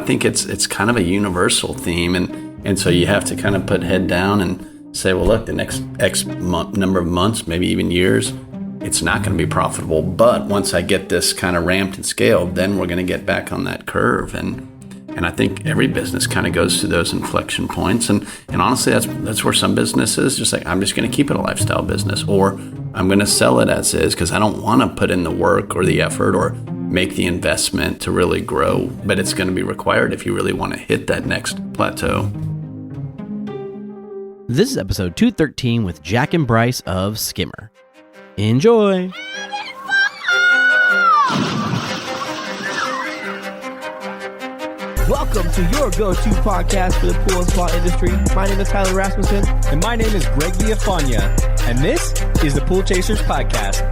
think it's kind of a universal theme, and so you have to kind of put head down and say, well, look, the next X number of months, maybe even years, it's not going to be profitable. But once I get this kind of ramped and scaled, then we're going to get back on that curve. And I think every business kind of goes through those inflection points. And honestly, that's where some businesses just like, I'm just going to keep it a lifestyle business, or I'm going to sell it as is because I don't want to put in the work or the effort or make the investment to really grow. But it's going to be required if you really want to hit that next plateau. This is episode 213 with Jack and Bryce of Skimmer. Enjoy! Welcome to your go-to podcast for the pool and spa industry. My name is Tyler Rasmussen. And my name is Greg Villafania. And this is the Pool Chasers Podcast.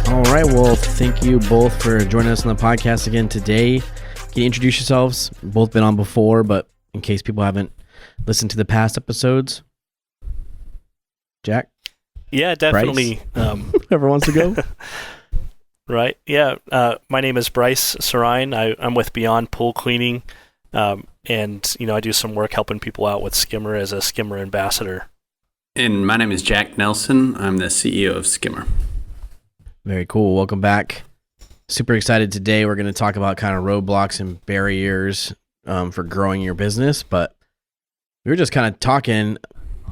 All right, well, thank you both for joining us on the podcast again today. Can you introduce yourselves? Both been on before, but in case people haven't listened to the past episodes. Jack? Yeah, definitely. Whoever wants to go. Right. Yeah. My name is Bryce Sirrine. I'm with Beyond Pool Cleaning. And, I do some work helping people out with Skimmer as a Skimmer ambassador. And my name is Jack Nelson. I'm the CEO of Skimmer. Very cool. Welcome back. Super excited today. We're going to talk about kind of roadblocks and barriers for growing your business. But we were just kind of talking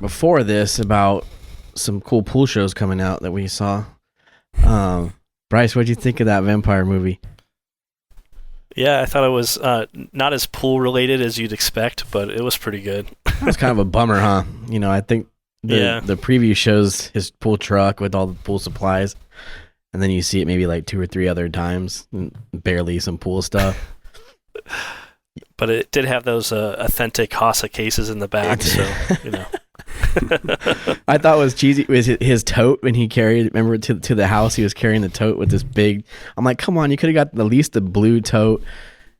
before this about some cool pool shows coming out that we saw. Bryce, what'd you think of that vampire movie? Yeah, I thought it was not as pool related as you'd expect, but it was pretty good. It was kind of a bummer, huh? I think the preview shows his pool truck with all the pool supplies, and then you see it maybe like 2 or 3 other times, and barely some pool stuff. But it did have those authentic Hasa cases in the back, so. I thought it was cheesy. It was his tote when he carried, remember, to the house, he was carrying the tote with this big, I'm like, come on, you could have got at least the blue tote,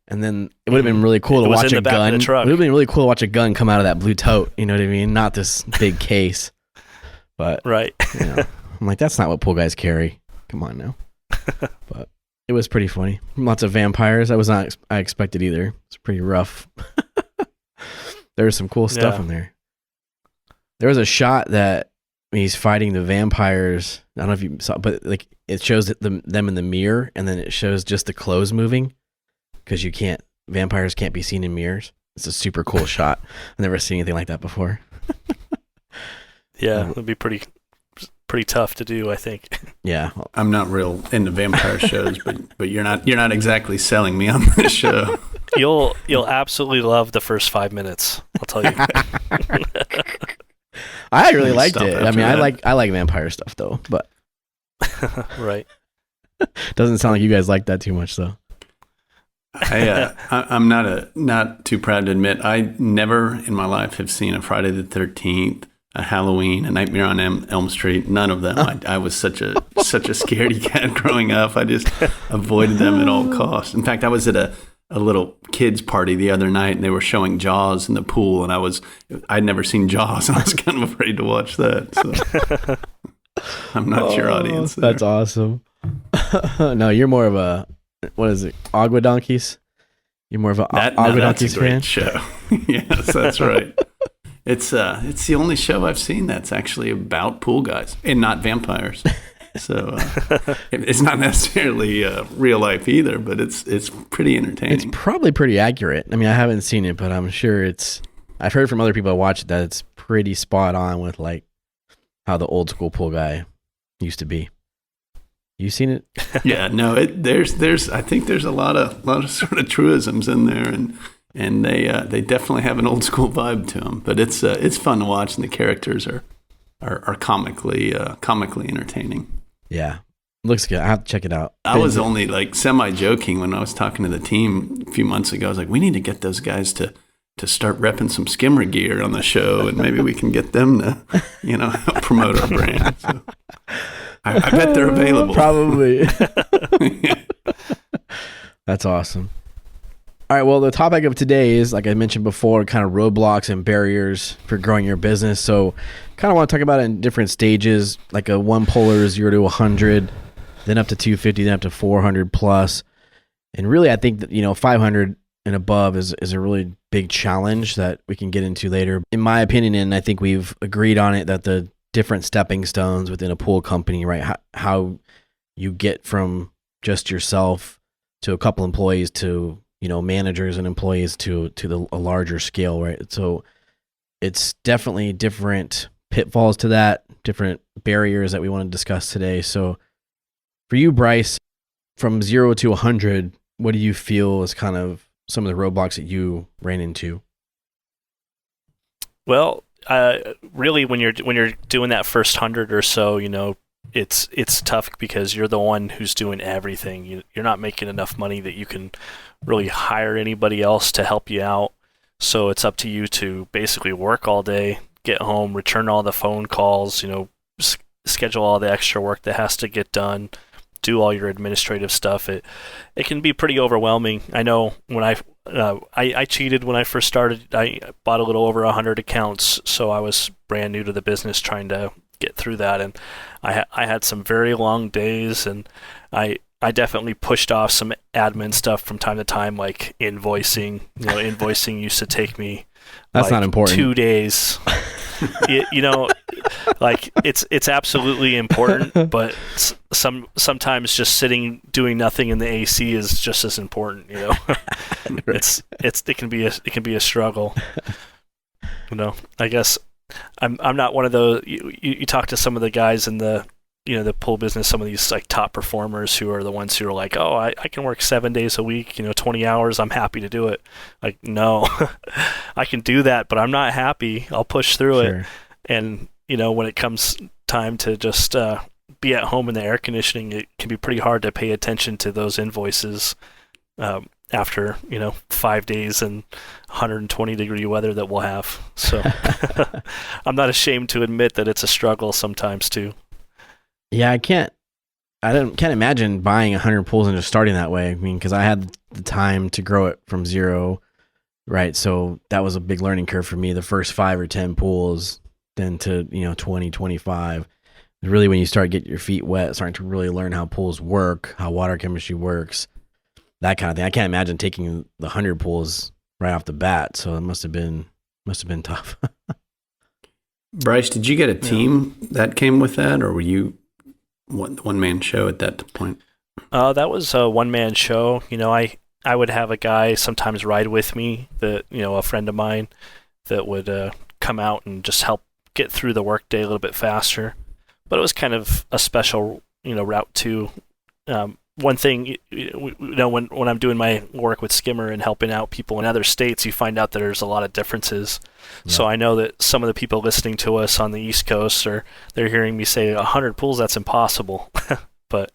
and then it would have been really cool to watch a gun. It would have been really cool to watch a gun come out of that blue tote, you know what I mean? Not this big case. But, right. I'm like, that's not what pool guys carry. Come on now. But it was pretty funny. Lots of vampires. I expected either. It's pretty rough. There was some cool stuff in there. There was a shot that he's fighting the vampires. I don't know if you saw, but like it shows them in the mirror, and then it shows just the clothes moving because vampires can't be seen in mirrors. It's a super cool shot. I've never seen anything like that before. Yeah, it'd be pretty tough to do, I think. Yeah, I'm not real into vampire shows, but you're not exactly selling me on this show. You'll absolutely love the first 5 minutes. I'll tell you. I really liked it. I mean, I like vampire stuff though, but right. Doesn't sound like you guys like that too much though. I'm not too proud to admit I never in my life have seen a Friday the 13th, a Halloween, a Nightmare on Elm Street. None of them. I was such a scaredy cat growing up. I just avoided them at all costs. In fact, I was at a little kids party the other night, and they were showing Jaws in the pool, and I'd never seen Jaws, and I was kind of afraid to watch that. So I'm not your audience there. That's awesome. No, you're more of a, what is it, Agua Donkeys? You're more of a Agua Donkeys fan? That's a great show. Yes, that's right. It's the only show I've seen that's actually about pool guys and not vampires. So it's not necessarily real life either, but it's pretty entertaining. It's probably pretty accurate. I mean, I haven't seen it, but I'm sure I've heard from other people who watch it that it's pretty spot on with like how the old school pool guy used to be. You seen it? Yeah, no, I think there's a lot of sort of truisms in there, and they definitely have an old school vibe to them. But it's fun to watch, and the characters are comically entertaining. Yeah, looks good. I have to check it out. I was only like semi-joking when I was talking to the team a few months ago. I was like, we need to get those guys to start repping some Skimmer gear on the show, and maybe we can get them to, help promote our brand. So I bet they're available. Probably. That's awesome. All right, well, the topic of today is, like I mentioned before, kind of roadblocks and barriers for growing your business. So kind of want to talk about it in different stages, like a one polar 0 to 100, then up to 250, then up to 400 plus. And really, I think that, 500 and above is a really big challenge that we can get into later. In my opinion, and I think we've agreed on it, that the different stepping stones within a pool company, right? How you get from just yourself to a couple employees to, managers and employees to a larger scale, right? So it's definitely different pitfalls to that, different barriers that we want to discuss today. So for you, Bryce, from 0 to 100, what do you feel is kind of some of the roadblocks that you ran into? Well, really, when you're doing that first 100 or so, it's tough because you're the one who's doing everything. You're not making enough money that you can really hire anybody else to help you out. So it's up to you to basically work all day, get home, return all the phone calls, schedule all the extra work that has to get done, do all your administrative stuff. It can be pretty overwhelming. I know when I cheated when I first started. I bought a little over 100 accounts, so I was brand new to the business trying to get through that, and I had some very long days, and I definitely pushed off some admin stuff from time to time, like invoicing. Invoicing used to take me that's not important. 2 days. It's absolutely important, but sometimes just sitting doing nothing in the AC is just as important. It can be a struggle. I guess I'm not one of those. You talk to some of the guys in the the pool business, some of these like top performers who are the ones who are like, oh, I can work 7 days a week, 20 hours. I'm happy to do it. Like, no, I can do that, but I'm not happy. I'll push through it. And, when it comes time to just be at home in the air conditioning, it can be pretty hard to pay attention to those invoices after, 5 days and 120-degree weather that we'll have. So I'm not ashamed to admit that it's a struggle sometimes too. Yeah, I can't imagine buying 100 pools and just starting that way. I mean, because I had the time to grow it from 0, right? So that was a big learning curve for me. The first 5 or 10 pools, then to 20, 25. Really, when you start getting your feet wet, starting to really learn how pools work, how water chemistry works, that kind of thing. I can't imagine taking the 100 pools right off the bat. So it must have been tough. Bryce, did you get a team that came with that, or were you one-man show at that point? That was a one-man show. I would have a guy sometimes ride with me, that a friend of mine that would come out and just help get through the workday a little bit faster. But it was kind of a special, route too. One thing, when I'm doing my work with Skimmer and helping out people in other states, you find out that there's a lot of differences. Yeah. So I know that some of the people listening to us on the East Coast, they're hearing me say 100 pools, that's impossible. But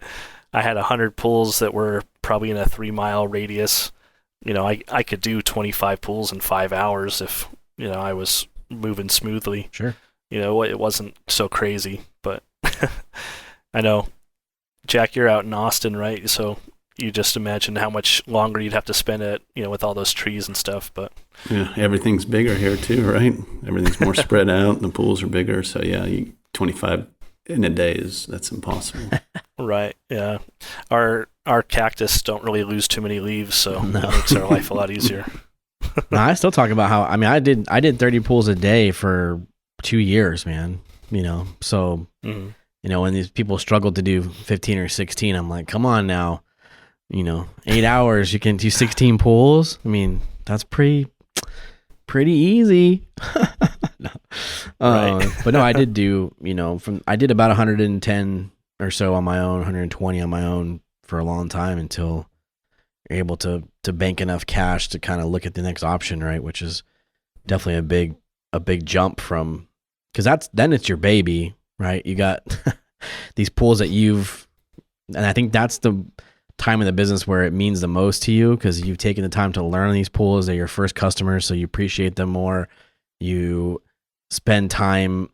I had 100 pools that were probably in a 3-mile radius. I could do 25 pools in 5 hours if, I was moving smoothly. Sure. It wasn't so crazy, but I know. Jack, you're out in Austin, right? So you just imagine how much longer you'd have to spend it, with all those trees and stuff. But yeah, everything's bigger here too, right? Everything's more spread out, and the pools are bigger. So yeah, 25 in a day that's impossible. Right. Yeah. Our cactus don't really lose too many leaves, so that makes our life a lot easier. No, I still talk about how I did 30 pools a day for 2 years, man. So. Mm-hmm. When these people struggle to do 15 or 16, I'm like, come on now, 8 hours, you can do 16 pools. I mean, that's pretty easy. No. Right. But no, I did do, I did about 110 or so on my own, 120 on my own for a long time until you're able to bank enough cash to kind of look at the next option, right? Which is definitely a big jump from, because then it's your baby. Right, you got these pools that and I think that's the time in the business where it means the most to you, because you've taken the time to learn these pools. They're your first customers, so you appreciate them more. You spend time,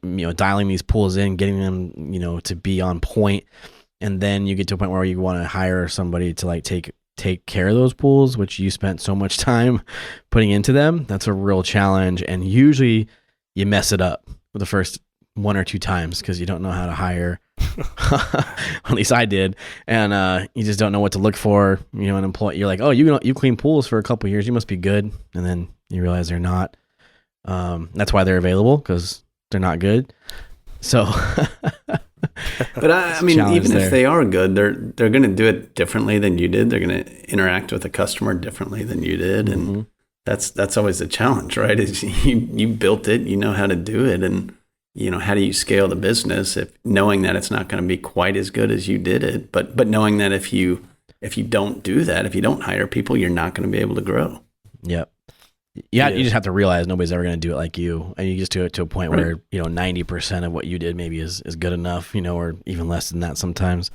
dialing these pools in, getting them, to be on point, and then you get to a point where you want to hire somebody to like take care of those pools, which you spent so much time putting into them. That's a real challenge, and usually you mess it up for the first one or two times because you don't know how to hire. At least I did. And you just don't know what to look for. You know, an employee, you're like, oh, you clean pools for a couple of years, you must be good. And then you realize they're not. That's why they're available, because they're not good. So, but I mean, even if they are good, they're going to do it differently than you did. They're going to interact with the customer differently than you did, and that's always the challenge, right? Is you built it, you know how to do it, and you know how do you scale the business if knowing that it's not going to be quite as good as you did it, but knowing that if you don't do that, if you don't hire people, you're not going to be able to grow. Yep. Yeah, you just have to realize nobody's ever going to do it like you, and you just do it to a point where 90% of what you did maybe is good enough, or even less than that sometimes.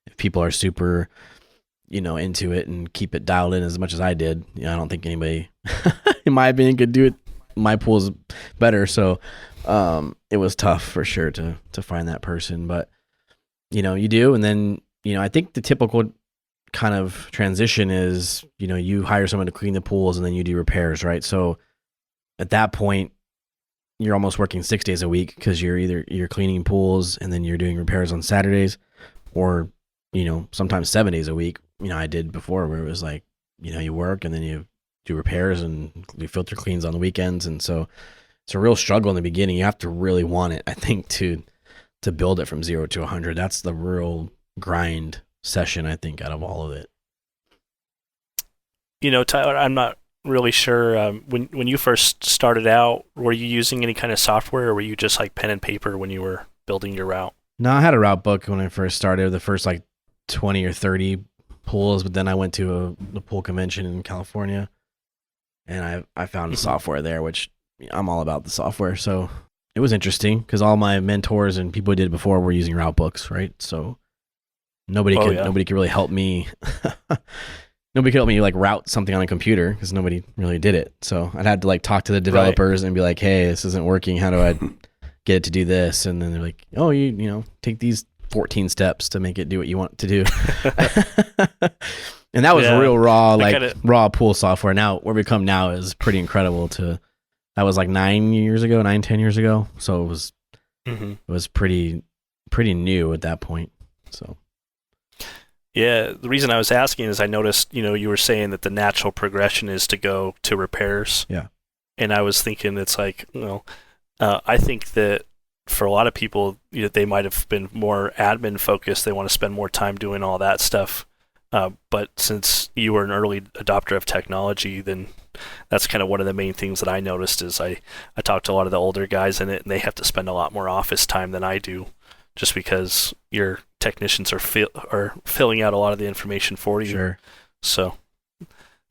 If people are super, into it and keep it dialed in as much as I did, I don't think anybody, in my opinion, could do it. My pool's better, so it was tough for sure to find that person, but you do, and then I think the typical kind of transition is, you hire someone to clean the pools and then you do repairs, right? So at that point, you're almost working 6 days a week because you're cleaning pools and then you're doing repairs on Saturdays, or, sometimes 7 days a week. I did before where it was like, you work and then you do repairs and you filter cleans on the weekends. And so it's a real struggle in the beginning. You have to really want it, I think, to build it from 0 to 100. That's the real grind session, I think, out of all of it. Tyler, I'm not really sure. When you first started out, were you using any kind of software, or were you just like pen and paper when you were building your route? No, I had a route book when I first started, the first like 20 or 30 pools, but then I went to the pool convention in California, and I found software there, which I'm all about the software. So it was interesting because all my mentors and people who did it before were using route books, right? So nobody could really help me. Nobody could help me like route something on a computer because nobody really did it. So I'd had to like talk to the developers and be like, hey, this isn't working. How do I get it to do this? And then they're like, oh, you take these 14 steps to make it do what you want to do. And that was real raw, raw pool software. Now where we come now is pretty incredible that was like 10 years ago. So it was pretty new at that point. So. Yeah, the reason I was asking is I noticed, you were saying that the natural progression is to go to repairs. Yeah. And I was thinking it's like, I think that for a lot of people, they might have been more admin focused. They want to spend more time doing all that stuff. But since you were an early adopter of technology, then that's kind of one of the main things that I noticed is I talked to a lot of the older guys in it, and they have to spend a lot more office time than I do, just because your technicians are filling out a lot of the information for you. Sure. So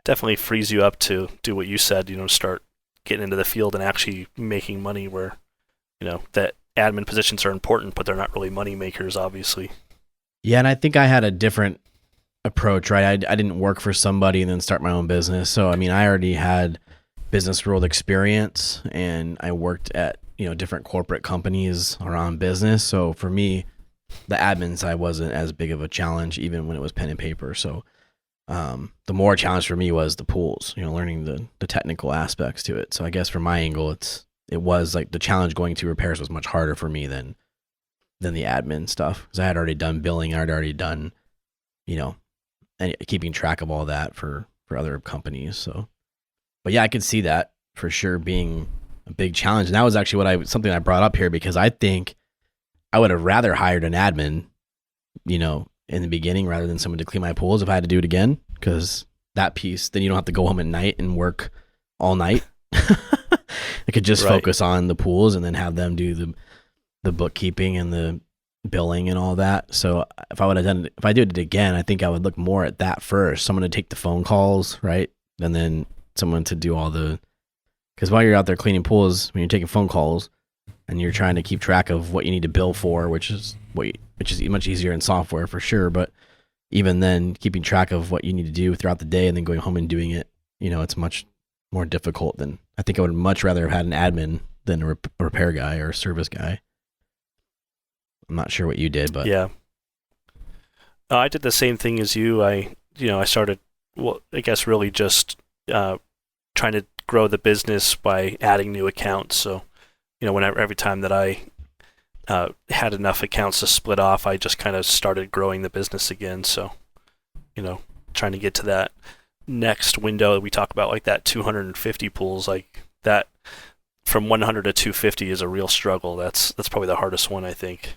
definitely frees you up to do what you said, start getting into the field and actually making money where, that admin positions are important, but they're not really money makers, obviously. Yeah, and I think I had a different approach, right? I didn't work for somebody and then start my own business. So, I mean, I already had business world experience, and I worked at, different corporate companies around business. So for me, the admin side wasn't as big of a challenge, even when it was pen and paper. So the more challenge for me was the pools, learning the technical aspects to it. So I guess from my angle, it was like the challenge going to repairs was much harder for me than the admin stuff, because I had already done billing. I had already done, and keeping track of all that for other companies. So, but yeah, I could see that for sure being a big challenge. And that was actually something I brought up here, because I think I would have rather hired an admin, in the beginning rather than someone to clean my pools if I had to do it again, because that piece, then you don't have to go home at night and work all night. I could just focus on the pools and then have them do the bookkeeping and the billing and all that. So if I did it again, I think I would look more at that first. Someone to take the phone calls, right? And then someone to do because while you're out there cleaning pools, when you're taking phone calls and you're trying to keep track of what you need to bill for, which is much easier in software for sure. But even then, keeping track of what you need to do throughout the day and then going home and doing it, it's much more difficult than, I think I would much rather have had an admin than a repair guy or a service guy. I'm not sure what you did, but yeah, I did the same thing as you. I started, I guess really just trying to grow the business by adding new accounts. So, every time that I had enough accounts to split off, I just kind of started growing the business again. So, trying to get to that next window we talk about, like that 250 pools, like that from 100 to 250 is a real struggle. That's probably the hardest one, I think.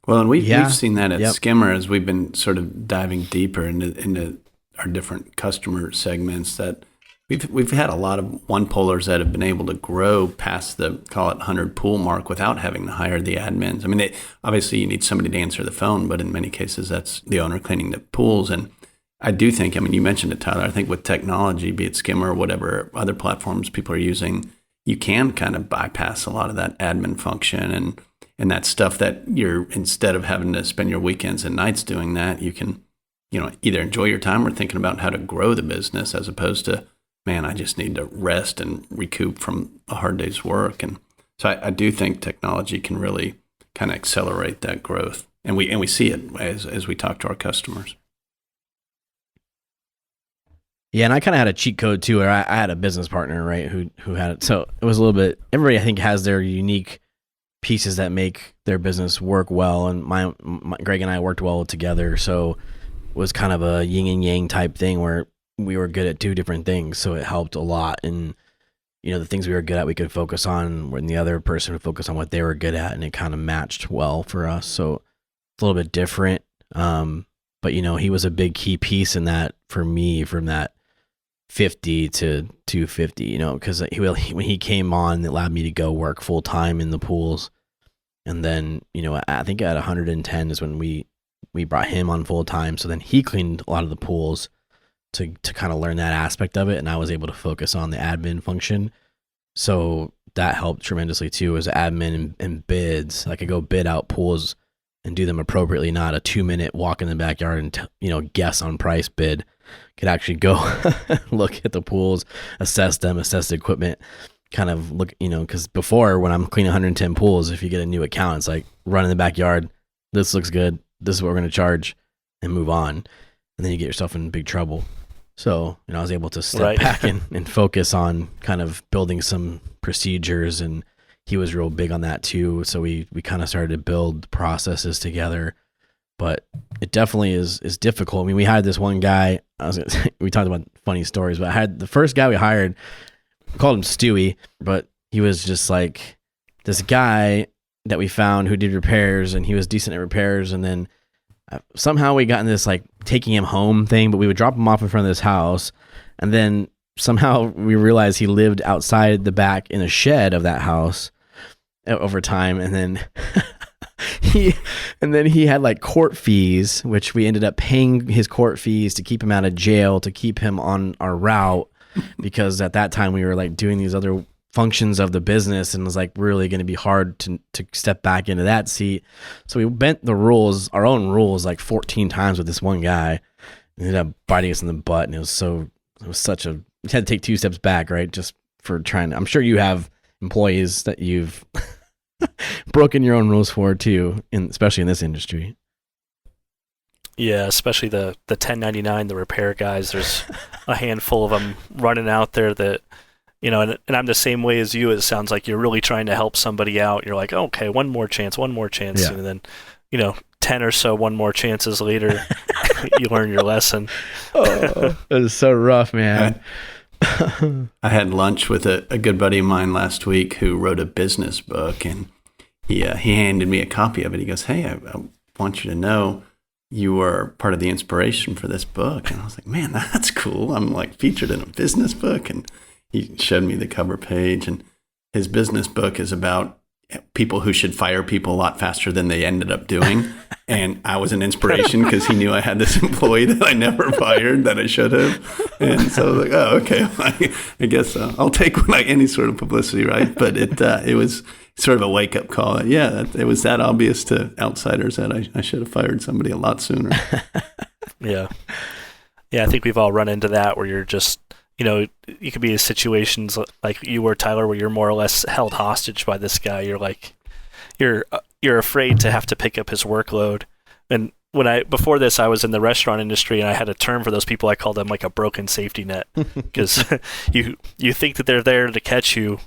Well, and we've seen that at Skimmer as we've been sort of diving deeper into our different customer segments, that we've had a lot of one-poolers that have been able to grow past the, call it, 100 pool mark without having to hire the admins. I mean, obviously you need somebody to answer the phone, but in many cases that's the owner cleaning the pools. And I do think, I mean, you mentioned it, Tyler, I think with technology, be it Skimmer or whatever other platforms people are using, you can kind of bypass a lot of that admin function and that stuff that you're, instead of having to spend your weekends and nights doing that, you can, either enjoy your time or thinking about how to grow the business, as opposed to, man, I just need to rest and recoup from a hard day's work. And so I do think technology can really kind of accelerate that growth. And we see it as we talk to our customers. Yeah, and I kind of had a cheat code too, where I had a business partner, right, who had it. So it was a little bit, everybody I think has their unique pieces that make their business work well. And my Greg and I worked well together. So it was kind of a yin and yang type thing where we were good at two different things. So it helped a lot. And, the things we were good at, we could focus on, when the other person would focus on what they were good at. And it kind of matched well for us. So it's a little bit different. But, he was a big key piece in that for me, from that 50 to 250, because when he came on, it allowed me to go work full time in the pools. And then, I think at 110 is when we brought him on full time. So then he cleaned a lot of the pools to kind of learn that aspect of it. And I was able to focus on the admin function. So that helped tremendously too, as admin and bids. I could go bid out pools and do them appropriately, not a 2-minute walk in the backyard and, guess on price bid. Could actually go look at the pools, assess them, assess the equipment, kind of look, because before, when I'm cleaning 110 pools, if you get a new account, it's like run in the backyard. This looks good. This is what we're going to charge, and move on. And then you get yourself in big trouble. So, I was able to step back and focus on kind of building some procedures, and he was real big on that too. So we kind of started to build processes together. But it definitely is difficult. I mean, we hired this one guy. We talked about funny stories, but I had the first guy we hired, we called him Stewie, but he was just like this guy that we found who did repairs, and he was decent at repairs. And then somehow we got in this like taking him home thing, but we would drop him off in front of this house. And then somehow we realized he lived outside the back in a shed of that house over time. And then he had like court fees, which we ended up paying his court fees to keep him out of jail, to keep him on our route, because at that time we were like doing these other functions of the business, and it was like really going to be hard to step back into that seat. So we bent the rules, our own rules, like 14 times with this one guy. He ended up biting us in the butt, and it was such a, we had to take 2 steps back, right? Just for trying to, I'm sure you have employees that you've broken your own rules for too, especially in this industry. Yeah, especially the 1099, the repair guys. There's a handful of them running out there that, and I'm the same way as you. It sounds like you're really trying to help somebody out. You're like, okay, one more chance. Yeah. And then, 10 or so one more chances later, you learn your lesson. It was so rough, man. I had lunch with a good buddy of mine last week who wrote a business book, and he handed me a copy of it. He goes, "Hey, I want you to know you were part of the inspiration for this book." And I was like, "Man, that's cool. I'm like featured in a business book." And he showed me the cover page, and his business book is about people who should fire people a lot faster than they ended up doing. And I was an inspiration because he knew I had this employee that I never fired that I should have. And so I was like, oh, okay, I guess I'll take any sort of publicity, right? But it was sort of a wake-up call. Yeah, it was that obvious to outsiders that I should have fired somebody a lot sooner. Yeah. Yeah, I think we've all run into that where you're just, you could be in situations like you were, Tyler, where you're more or less held hostage by this guy. You're like, you're afraid to have to pick up his workload. And before this, I was in the restaurant industry, and I had a term for those people. I called them like a broken safety net, because you think that they're there to catch you,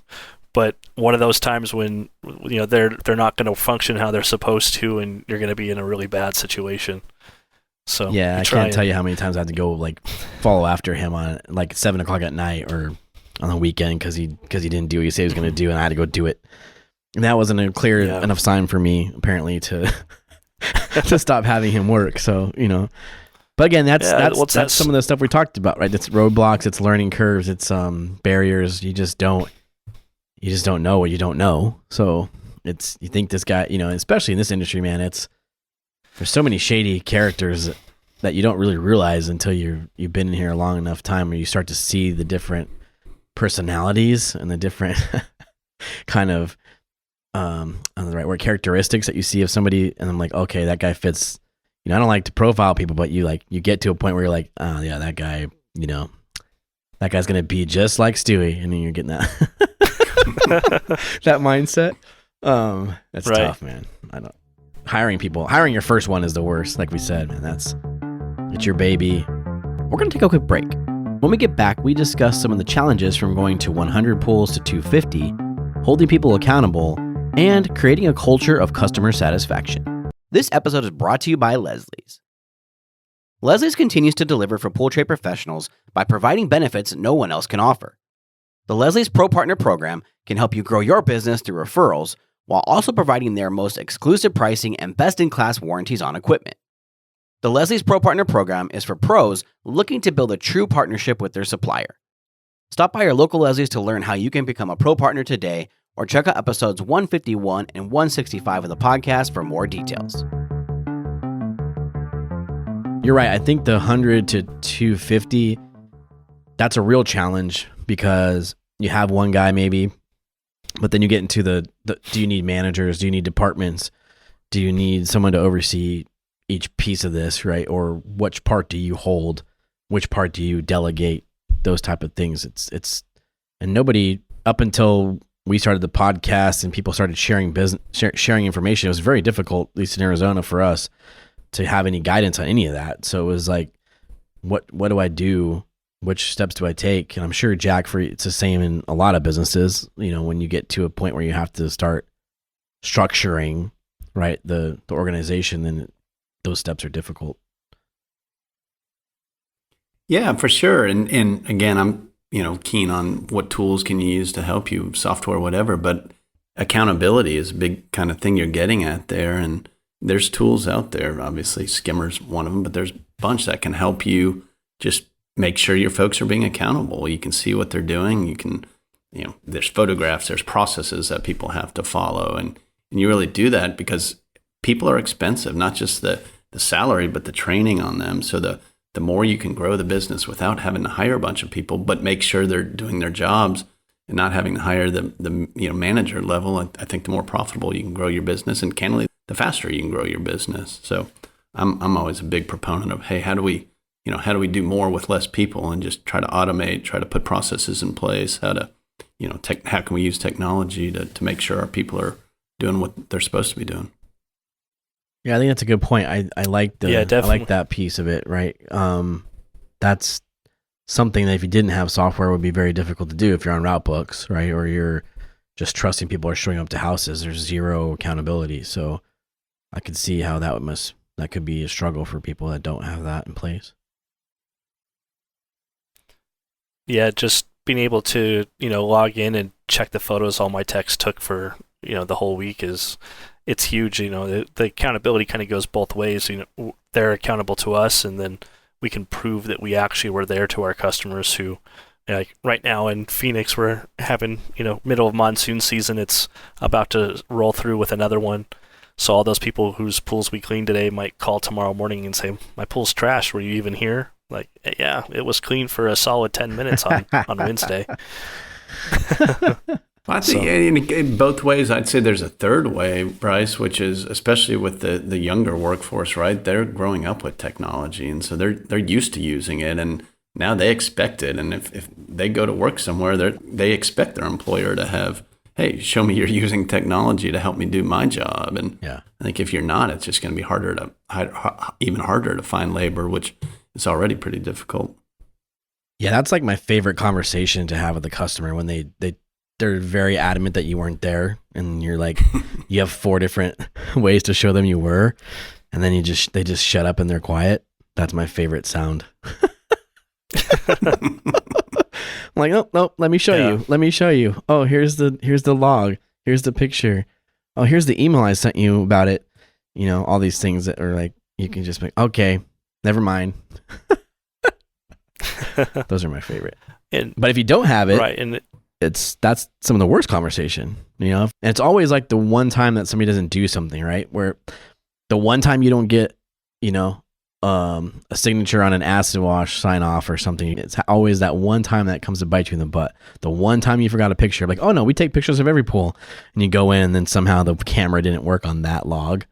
but one of those times when they're not going to function how they're supposed to, and you're going to be in a really bad situation. So yeah, I can't tell you how many times I had to go like follow after him on like 7:00 at night or on the weekend because he didn't do what he said he was going to do, and I had to go do it. And that wasn't a clear enough sign for me, apparently, to to stop having him work. So but again, that's some of the stuff we talked about, right? It's roadblocks, it's learning curves, it's barriers. You just don't know what you don't know. So you think this guy, especially in this industry, man, there's so many shady characters that you don't really realize until you've been in here a long enough time, where you start to see the different personalities and the different kind of on the right word, characteristics that you see of somebody, and I'm like, okay, that guy fits. I don't like to profile people, but you get to a point where you're like, oh yeah, that guy, that guy's gonna be just like Stewie, and then you're getting that that mindset. That's tough, man. Hiring your first one is the worst. Like we said, man, it's your baby. We're gonna take a quick break. When we get back, we discuss some of the challenges from going to 100 pools to 250, holding people accountable, and creating a culture of customer satisfaction. This episode is brought to you by Leslie's. Leslie's continues to deliver for pool trade professionals by providing benefits no one else can offer. The Leslie's Pro Partner Program can help you grow your business through referrals while also providing their most exclusive pricing and best-in-class warranties on equipment. The Leslie's Pro Partner Program is for pros looking to build a true partnership with their supplier. Stop by your local Leslie's to learn how you can become a pro partner today, or check out episodes 151 and 165 of the podcast for more details. You're right. I think the 100 to 250, that's a real challenge because you have one guy maybe, but then you get into the do you need managers? Do you need departments? Do you need someone to oversee each piece of this, right? Or which part do you hold? Which part do you delegate? Those type of things. And nobody, up until we started the podcast and people started sharing information, it was very difficult, at least in Arizona for us, to have any guidance on any of that. So it was like, what do I do? Which steps do I take? And I'm sure, Jack, it's the same in a lot of businesses. When you get to a point where you have to start structuring, right, the organization, then those steps are difficult. Yeah, for sure. And again, I'm keen on what tools can you use to help you, software, whatever. But accountability is a big kind of thing you're getting at there. And there's tools out there. Obviously, Skimmer's one of them, but there's a bunch that can help you just make sure your folks are being accountable. You can see what they're doing. You can, there's photographs, there's processes that people have to follow, and you really do that because people are expensive, not just the salary, but the training on them. So the more you can grow the business without having to hire a bunch of people, but make sure they're doing their jobs and not having to hire the manager level, I think the more profitable you can grow your business, and candidly, the faster you can grow your business. So I'm always a big proponent of, hey, how do we do more with less people and just try to automate, try to put processes in place, how can we use technology to make sure our people are doing what they're supposed to be doing. Yeah, I think that's a good point. I like I like that piece of it, right? That's something that if you didn't have software would be very difficult to do if you're on Roadblocks, right? Or you're just trusting people are showing up to houses. There's zero accountability. So I could see how that could be a struggle for people that don't have that in place. Yeah, just being able to, log in and check the photos all my techs took for, the whole week it's huge. The accountability kind of goes both ways. They're accountable to us, and then we can prove that we actually were there to our customers who, like right now in Phoenix, we're having, middle of monsoon season. It's about to roll through with another one. So all those people whose pools we cleaned today might call tomorrow morning and say, my pool's trash. Were you even here? Like, yeah, it was clean for a solid 10 minutes on Wednesday. I think in both ways, I'd say there's a third way, Bryce, which is especially with the younger workforce, right? They're growing up with technology, and so they're used to using it, and now they expect it. And if they go to work somewhere, they expect their employer to have, hey, show me you're using technology to help me do my job. And yeah. I think if you're not, it's just going to be even harder to find labor, which is already pretty difficult. Yeah, that's like my favorite conversation to have with the customer when they they're very adamant that you weren't there, and you're like, you have 4 different ways to show them you were, and then they just shut up and they're quiet. That's my favorite sound. I'm like, nope, let me show you. Let me show you. Oh, here's the log. Here's the picture. Oh, here's the email I sent you about it. You know, all these things that are like, you can just be, okay, never mind. Those are my favorite. But if you don't have it, right, and that's some of the worst conversation, you know? And it's always like the one time that somebody doesn't do something, right? Where the one time you don't get, you know, a signature on an acid wash sign off or something. It's always that one time that comes to bite you in the butt. The one time you forgot a picture, like, oh no, we take pictures of every pool, and you go in and then somehow the camera didn't work on that log.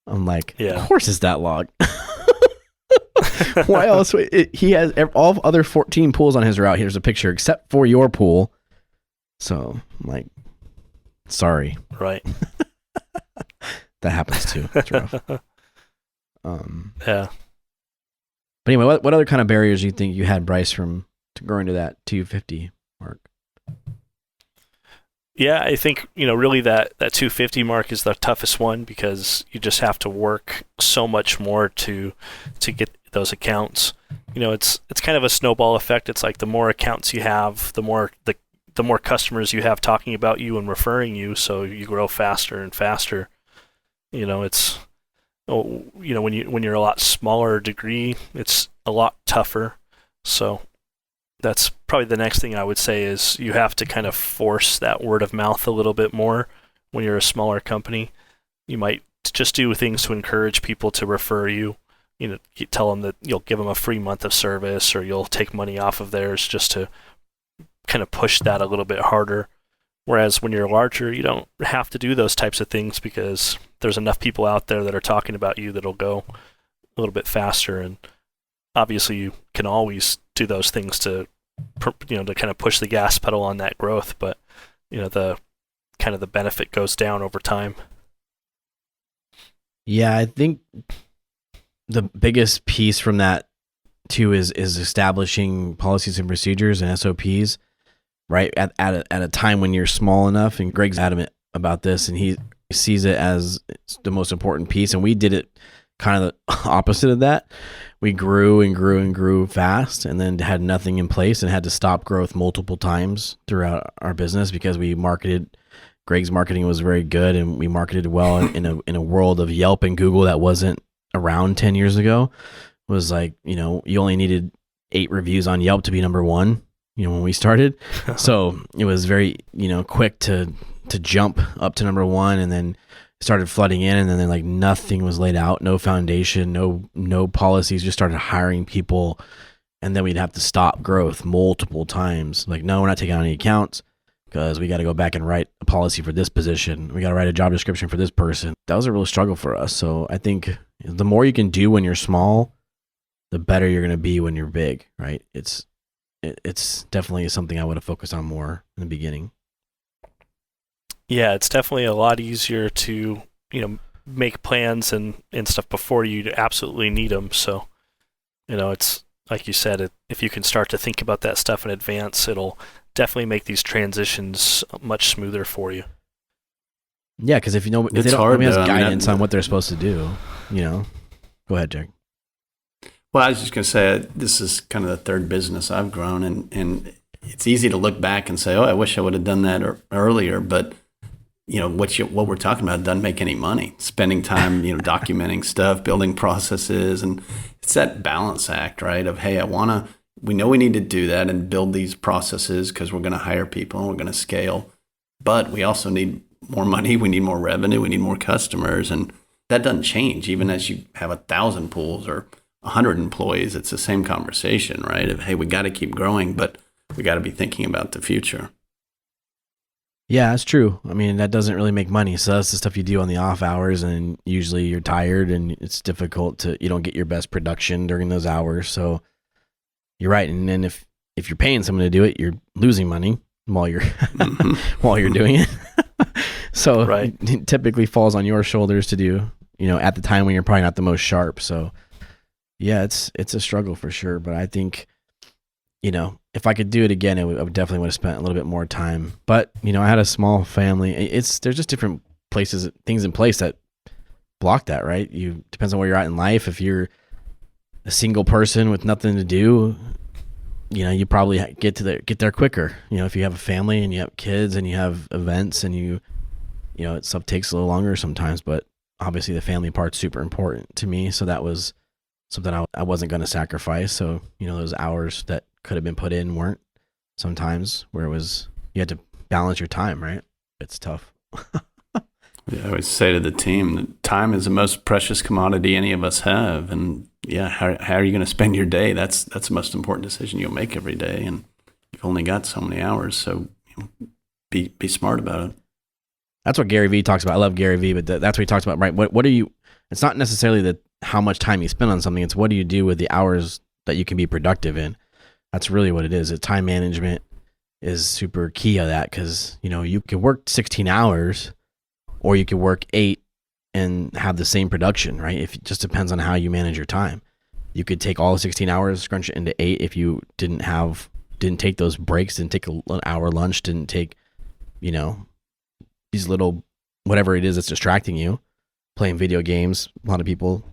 I'm like, of course it's that log. Why else? He has all other 14 pools on his route. Here's a picture except for your pool. So I'm like, sorry. Right. That happens too. It's rough. Yeah. But anyway, what other kind of barriers do you think you had, Bryce, from growing to that 250 mark? Yeah, I think, you know, really that 250 mark is the toughest one, because you just have to work so much more to get those accounts. You know, it's kind of a snowball effect. It's like the more accounts you have, the more customers you have talking about you and referring you, so you grow faster and faster. You know, you know, when you're a lot smaller degree, it's a lot tougher. So that's probably the next thing I would say is you have to kind of force that word of mouth a little bit more when you're a smaller company. You might just do things to encourage people to refer you. You know, you tell them that you'll give them a free month of service, or you'll take money off of theirs, just to kind of push that a little bit harder. Whereas when you're larger, you don't have to do those types of things, because there's enough people out there that are talking about you that'll go a little bit faster. And obviously you can always do those things to kind of push the gas pedal on that growth, but you know, the kind of the benefit goes down over time. Yeah, I think the biggest piece from that too is establishing policies and procedures and SOPs, right? At a time when you're small enough, and Greg's adamant about this, and he sees it as the most important piece. And we did it kind of the opposite of that. We grew and grew and grew fast, and then had nothing in place and had to stop growth multiple times throughout our business, because we marketed. Greg's marketing was very good, and we marketed well in a world of Yelp and Google that wasn't around 10 years ago. It was like, you know, you only needed 8 reviews on Yelp to be number 1, you know, when we started. So it was very, you know, quick to jump up to number 1, and then started flooding in, and then like nothing was laid out, no foundation, no policies, just started hiring people. And then we'd have to stop growth multiple times. Like, no, we're not taking on any accounts, because we got to go back and write a policy for this position. We got to write a job description for this person. That was a real struggle for us. So I think the more you can do when you're small, the better you're going to be when you're big, right? It's definitely something I would have focused on more in the beginning. Yeah, it's definitely a lot easier to, you know, make plans and stuff before you absolutely need them. So, you know, it's like you said, if you can start to think about that stuff in advance, it'll definitely make these transitions much smoother for you. Yeah, because if you know, if they don't have guidance on what they're supposed to do, you know. Go ahead, Jack. Well, I was just going to say, this is kind of the third business I've grown, and it's easy to look back and say, oh, I wish I would have done that earlier, but you know, what we're talking about doesn't make any money. Spending time, you know, documenting stuff, building processes, and it's that balance act, right? Of, hey, we know we need to do that and build these processes because we're going to hire people and we're going to scale, but we also need more money, we need more revenue, we need more customers, and that doesn't change even as you have 1,000 pools or 100 employees. It's the same conversation, right? Of, hey, we got to keep growing, but we got to be thinking about the future. Yeah, that's true. I mean, that doesn't really make money. So that's the stuff you do on the off hours, and usually you're tired and it's difficult you don't get your best production during those hours. So you're right. And then if you're paying someone to do it, you're losing money while you're while you're doing it. So right. It typically falls on your shoulders to do, you know, at the time when you're probably not the most sharp. So yeah, it's a struggle for sure. But I think if I could do it again, I would definitely would have spent a little bit more time. But, I had a small family. There's just different things in place that block that, right? Depends on where you're at in life. If you're a single person with nothing to do, you probably get there quicker. If you have a family and you have kids and you have events and stuff takes a little longer sometimes, but obviously the family part's super important to me. So that was something I wasn't going to sacrifice. So, those hours that could have been put in weren't sometimes, where you had to balance your time, right? It's tough. Yeah, I always say to the team that time is the most precious commodity any of us have. And yeah, how are you going to spend your day? That's the most important decision you'll make every day. And you've only got so many hours. So be smart about it. That's what Gary Vee talks about. I love Gary Vee, but that's what he talks about, right? What are you, it's not necessarily how much time you spend on something. It's what do you do with the hours that you can be productive in. That's really what it is. Time management is super key of that, because, you can work 16 hours or you could work 8 and have the same production, right? It just depends on how you manage your time. You could take all 16 hours, scrunch it into 8 if you didn't take those breaks, didn't take an hour lunch, didn't take, these little, whatever it is that's distracting you, playing video games. A lot of people,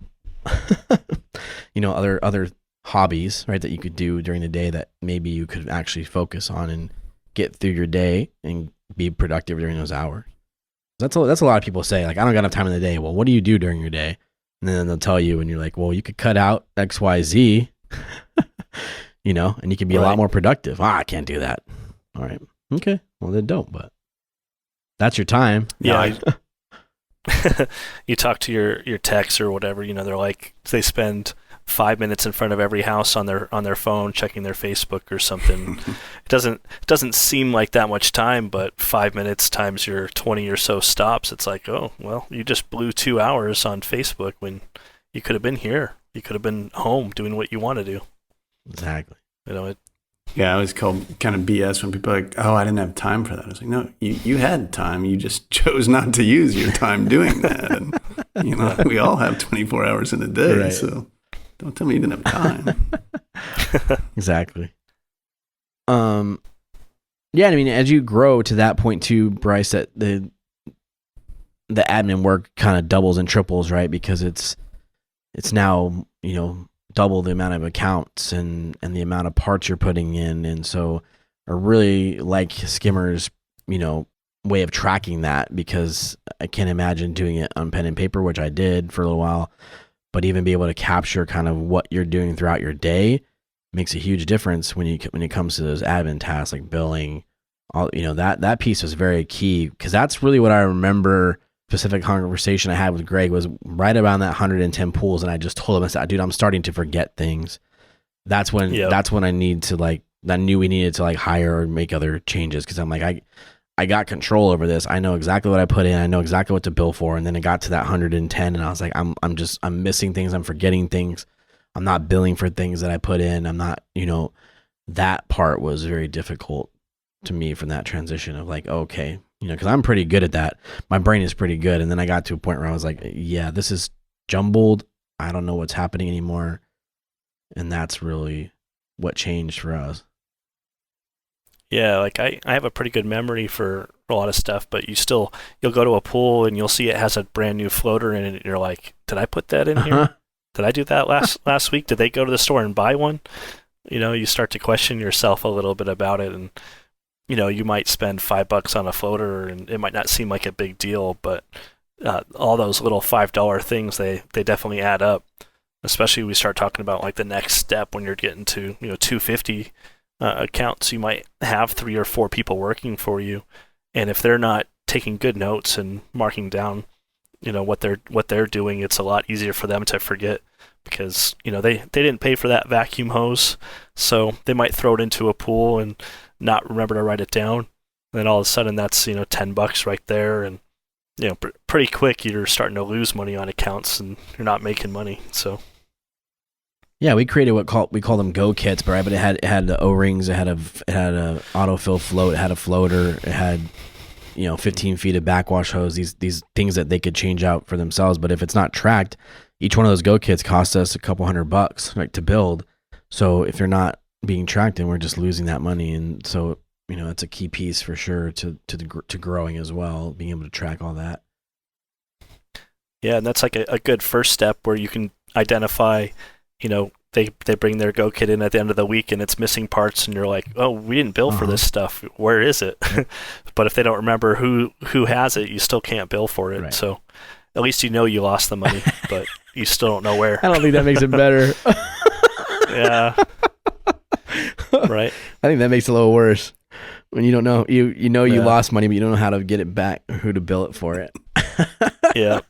other hobbies, right, that you could do during the day that maybe you could actually focus on and get through your day and be productive during those hours. That's a lot of people say, like, I don't got enough time in the day. Well, what do you do during your day? And then they'll tell you, and you're like, well, you could cut out X, Y, Z, and you could be a lot more productive. I can't do that. All right. Okay. Well, then don't, but that's your time. Yeah. You talk to your techs or whatever, they're like, they spend 5 minutes in front of every house on their phone checking their Facebook or something. It doesn't seem like that much time, but 5 minutes times your 20 or so stops, it's like, oh, well, you just blew 2 hours on Facebook when you could have been here. You could have been home doing what you want to do. Exactly. Yeah, I always call kind of BS when people are like, oh, I didn't have time for that. I was like, no, you had time. You just chose not to use your time doing that. And, we all have 24 hours in a day. Right. So don't tell me you didn't have time. Exactly. Yeah, as you grow to that point too, Bryce, that the admin work kind of doubles and triples, right? Because it's now, double the amount of accounts and the amount of parts you're putting in. And so I really like Skimmer's, way of tracking that, because I can't imagine doing it on pen and paper, which I did for a little while, but even be able to capture kind of what you're doing throughout your day makes a huge difference when it comes to those admin tasks like billing. All, that piece was very key, because that's really what I remember. Specific conversation I had with Greg was right around that 110 pools, and I just told him, I said, dude, I'm starting to forget things. That's when I need to I knew we needed to hire or make other changes, because I'm like, I got control over this. I know exactly what I put in. I know exactly what to bill for. And then it got to that 110, and I was like, I'm missing things. I'm forgetting things. I'm not billing for things that I put in. I'm not, that part was very difficult to me from that transition of okay, because I'm pretty good at that. My brain is pretty good. And then I got to a point where I was like, yeah, this is jumbled. I don't know what's happening anymore. And that's really what changed for us. Yeah, I have a pretty good memory for a lot of stuff, but you'll go to a pool and you'll see it has a brand new floater in it, and you're like, did I put that in here? Did I do that last week? Did they go to the store and buy one? You start to question yourself a little bit about it, and you might spend $5 on a floater, and it might not seem like a big deal, but all those little $5 things, they definitely add up. Especially we start talking about the next step when you're getting to 250 accounts. You might have 3 or 4 people working for you, and if they're not taking good notes and marking down what they're doing, it's a lot easier for them to forget, because they didn't pay for that vacuum hose, so they might throw it into a pool and not remember to write it down. And then all of a sudden that's $10 right there, and pretty quick you're starting to lose money on accounts and you're not making money. So yeah, we created we call them go kits, but it had the O-rings, it had a autofill float, it had a floater, it had 15 feet of backwash hose, these things that they could change out for themselves. But if it's not tracked, each one of those go kits costs us a couple $100 to build. So if you're not being tracked, and we're just losing that money. And so, it's a key piece for sure to growing as well, being able to track all that. Yeah, and that's like a good first step where you can identify, they bring their Go kit in at the end of the week and it's missing parts, and you're like, oh, we didn't bill for this stuff. Where is it? But if they don't remember who has it, you still can't bill for it. Right. So at least you lost the money, but you still don't know where. I don't think that makes it better. Yeah. Right. I think that makes it a little worse when you don't know you lost money, but you don't know how to get it back or who to bill it for it. Yeah.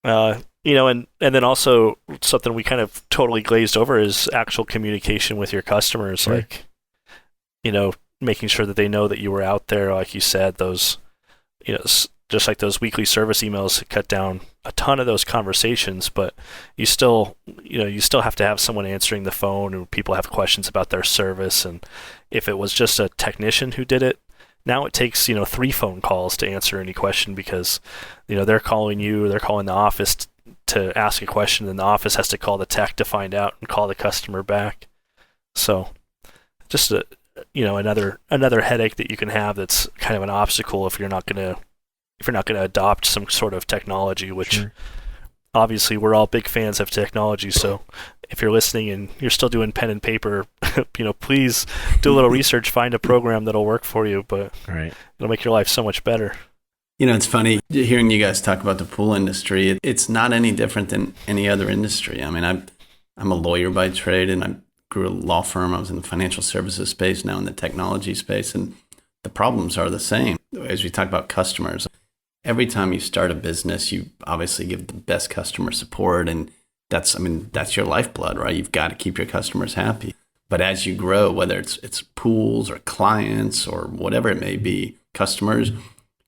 And then also something we kind of totally glazed over is actual communication with your customers. Sure. Like, making sure that they know that you were out there, like you said, those, just like those weekly service emails cut down a ton of those conversations, but you still have to have someone answering the phone, and people have questions about their service. And if it was just a technician who did it, now it takes, 3 phone calls to answer any question, because, they're calling you, they're calling the office to ask a question, and the office has to call the tech to find out and call the customer back. So just another headache that you can have that's kind of an obstacle if you're not going to adopt some sort of technology, which sure. Obviously we're all big fans of technology. So if you're listening and you're still doing pen and paper, please do a little research, find a program that'll work for you, but right. It'll make your life so much better. It's funny hearing you guys talk about the pool industry. It's not any different than any other industry. I mean, I'm a lawyer by trade, and I grew a law firm. I was in the financial services space, now in the technology space, and the problems are the same. As we talk about customers, every time you start a business, you obviously give the best customer support, and that's your lifeblood, right? You've got to keep your customers happy. But as you grow, whether it's pools or clients or whatever it may be, customers,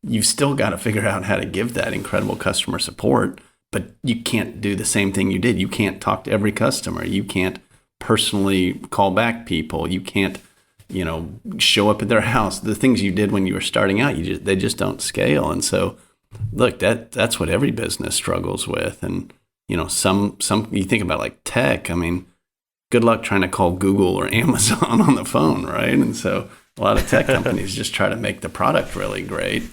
you've still got to figure out how to give that incredible customer support. But you can't do the same thing you did. You can't talk to every customer. You can't personally call back people. You can't, show up at their house. The things you did when you were starting out, they just don't scale. And so, look, that's what every business struggles with. And some you think about like tech. I mean, good luck trying to call Google or Amazon on the phone, right? And so a lot of tech companies just try to make the product really great.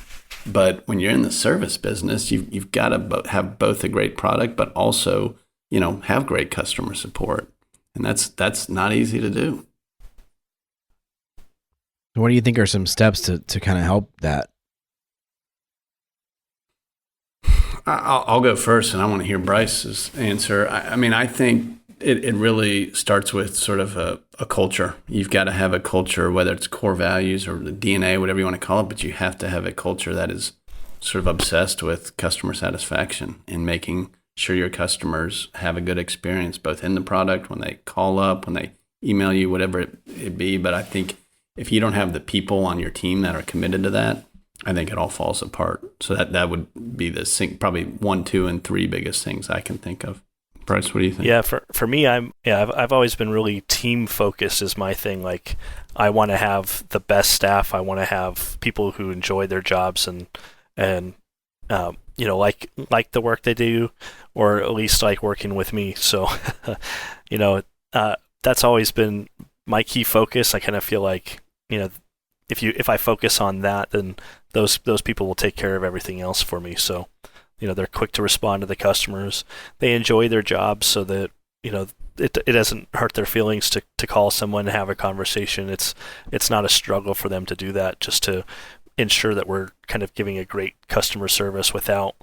But when you're in the service business, you've got to have both a great product, but also, have great customer support. And that's not easy to do. What do you think are some steps to kind of help that? I'll go first, and I want to hear Bryce's answer. I think it really starts with sort of a culture. You've got to have a culture, whether it's core values or the DNA, whatever you want to call it, but you have to have a culture that is sort of obsessed with customer satisfaction and making sure your customers have a good experience, both in the product, when they call up, when they email you, whatever it be. But I think if you don't have the people on your team that are committed to that, I think it all falls apart. So that would be probably 1, 2, and 3 biggest things I can think of. Bryce, what do you think? Yeah, for me, I've always been really team focused is my thing. Like, I want to have the best staff. I want to have people who enjoy their jobs and like the work they do, or at least like working with me. So, that's always been my key focus. I kind of feel like, if I focus on that, then those people will take care of everything else for me. So, they're quick to respond to the customers. They enjoy their jobs, so that, it doesn't hurt their feelings to call someone and have a conversation. It's not a struggle for them to do that, just to ensure that we're kind of giving a great customer service without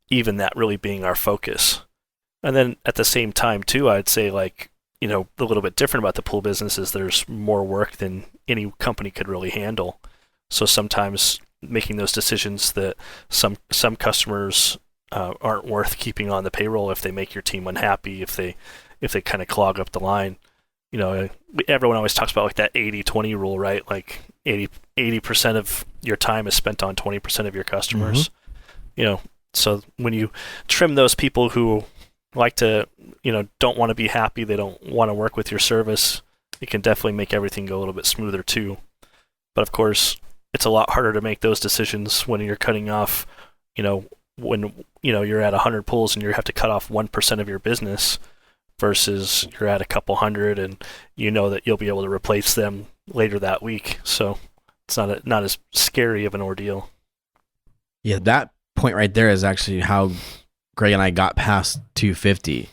even that really being our focus. And then at the same time too, I'd say, like, a little bit different about the pool business is there's more work than any company could really handle. So sometimes making those decisions that some customers aren't worth keeping on the payroll if they make your team unhappy, if they kind of clog up the line. Everyone always talks about like that 80-20 rule, right? Like 80% of your time is spent on 20% of your customers. Mm-hmm. So when you trim those people who like to, don't want to be happy, they don't want to work with your service, it can definitely make everything go a little bit smoother too. But of course, it's a lot harder to make those decisions when you're cutting off, when you're at 100 pools and you have to cut off 1% of your business. versus you're at a couple hundred and you know that you'll be able to replace them later that week. So it's not as scary of an ordeal. Yeah, that point right there is actually how Greg and I got past 250,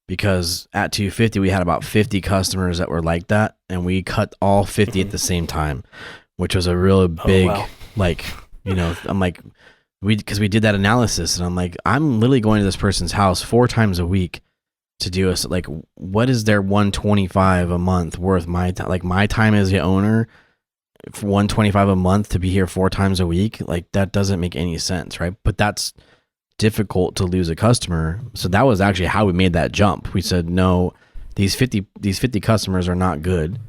because at 250 we had about 50 customers that were like that, and we cut all 50 at the same time, which was a real big, like, you know, I'm like, because we did that analysis, and I'm like, I'm literally going to this person's house 4 times a week to do a, like, what is their 125 a month worth my time? Like, my time as the owner for 125 a month to be here 4 times a week, like, that doesn't make any sense, right? But that's difficult to lose a customer. So that was actually how we made that jump. We said, no, these 50 customers are not good,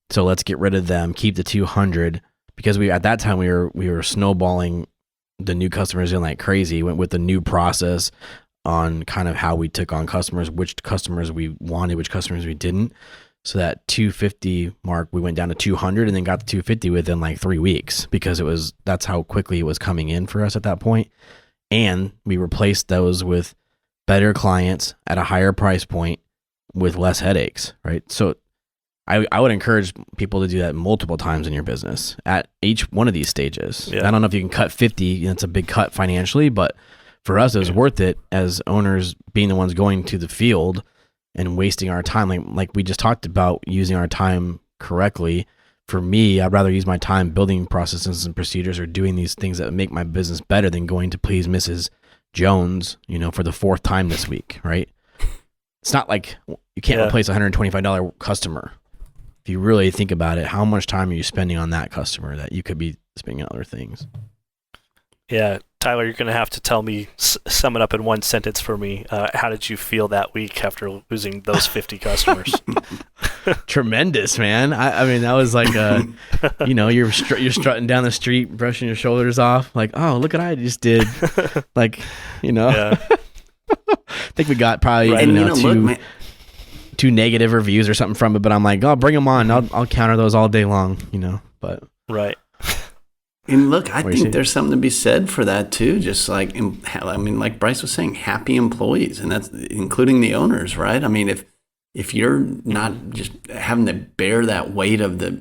so let's get rid of them, keep the 200, because we, at that time, we were snowballing the new customers in like crazy. Went with the new process on kind of how we took on customers, which customers we wanted, which customers we didn't. So that 250 mark, we went down to 200 and then got to 250 within like 3 weeks, because that's how quickly it was coming in for us at that point. And we replaced those with better clients at a higher price point with less headaches, right? So I would encourage people to do that multiple times in your business at each one of these stages. Yeah. I don't know if you can cut 50, it's a big cut financially, but for us, it was worth it as owners being the ones going to the field and wasting our time. Like we just talked about, using our time correctly. For me, I'd rather use my time building processes and procedures or doing these things that make my business better than going to please Mrs. Jones, for the 4th time this week, right? It's not like you can't replace a $125 customer. If you really think about it, how much time are you spending on that customer that you could be spending on other things? Yeah, Tyler, you're going to have to tell me, sum it up in one sentence for me. How did you feel that week after losing those 50 customers? Tremendous, man. I mean, that was like, you're strutting down the street, brushing your shoulders off, like, oh, look what I just did. Like, Yeah. I think we got probably, two negative reviews or something from it, but I'm like, oh, bring them on. I'll counter those all day long, but. Right. And look, I think there's something to be said for that too. Just like, like Bryce was saying, happy employees, and that's including the owners, right? I mean, if you're not just having to bear that weight of the,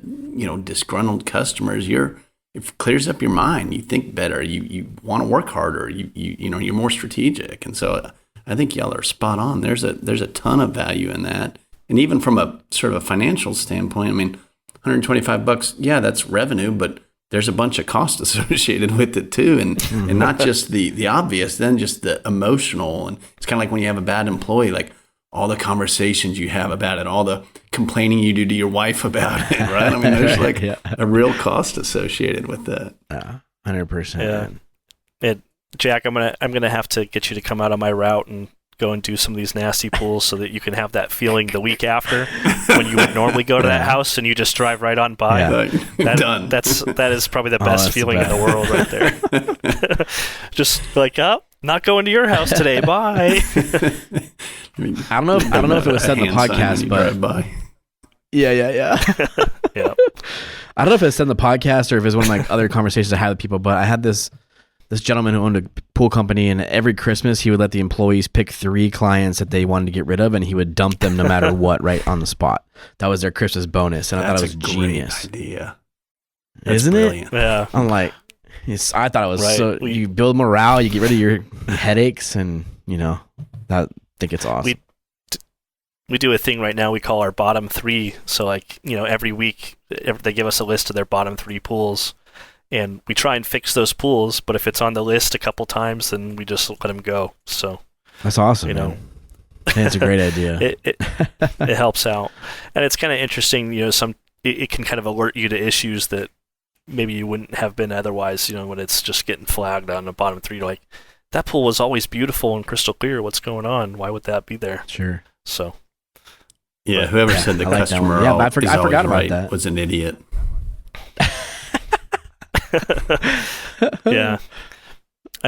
disgruntled customers, it clears up your mind. You think better. You want to work harder. You're more strategic. And so I think y'all are spot on. There's a ton of value in that. And even from a sort of a financial standpoint, I mean, $125, yeah, that's revenue, but there's a bunch of costs associated with it too, and not just the obvious, then just the emotional. And it's kind of like when you have a bad employee, like all the conversations you have about it, all the complaining you do to your wife about it, right? I mean, there's like a real cost associated with that. 100%. Yeah. Jack, I'm gonna have to get you to come out on my route and go and do some of these nasty pulls so that you can have that feeling the week after when you would normally go to that house and you just drive right on by. Yeah. Done. That is probably the best feeling in the world right there. Just like, not going to your house today. Bye. I don't know if it was said in the podcast, but yeah. Yeah. I don't know if it was said in the podcast or if it was one of my other conversations I had with people, but I had this gentleman who owned a pool company, and every Christmas he would let the employees pick 3 clients that they wanted to get rid of, and he would dump them no matter what, right on the spot. That was their Christmas bonus, and I thought it was genius. Idea. Isn't brilliant. it? Yeah. I'm like, I thought it was so. You build morale, you get rid of your headaches, and I think it's awesome. We do a thing right now we call our bottom 3. So like, every week they give us a list of their bottom 3 pools. And we try and fix those pools, but if it's on the list a couple times, then we just let them go. So that's awesome. It's a great idea. It helps out, and it's kind of interesting. It can kind of alert you to issues that maybe you wouldn't have been otherwise. When it's just getting flagged on the bottom 3, like that pool was always beautiful and crystal clear. What's going on? Why would that be there? Sure. So. Yeah, whoever said the customer I forgot about that. Was an idiot. Yeah.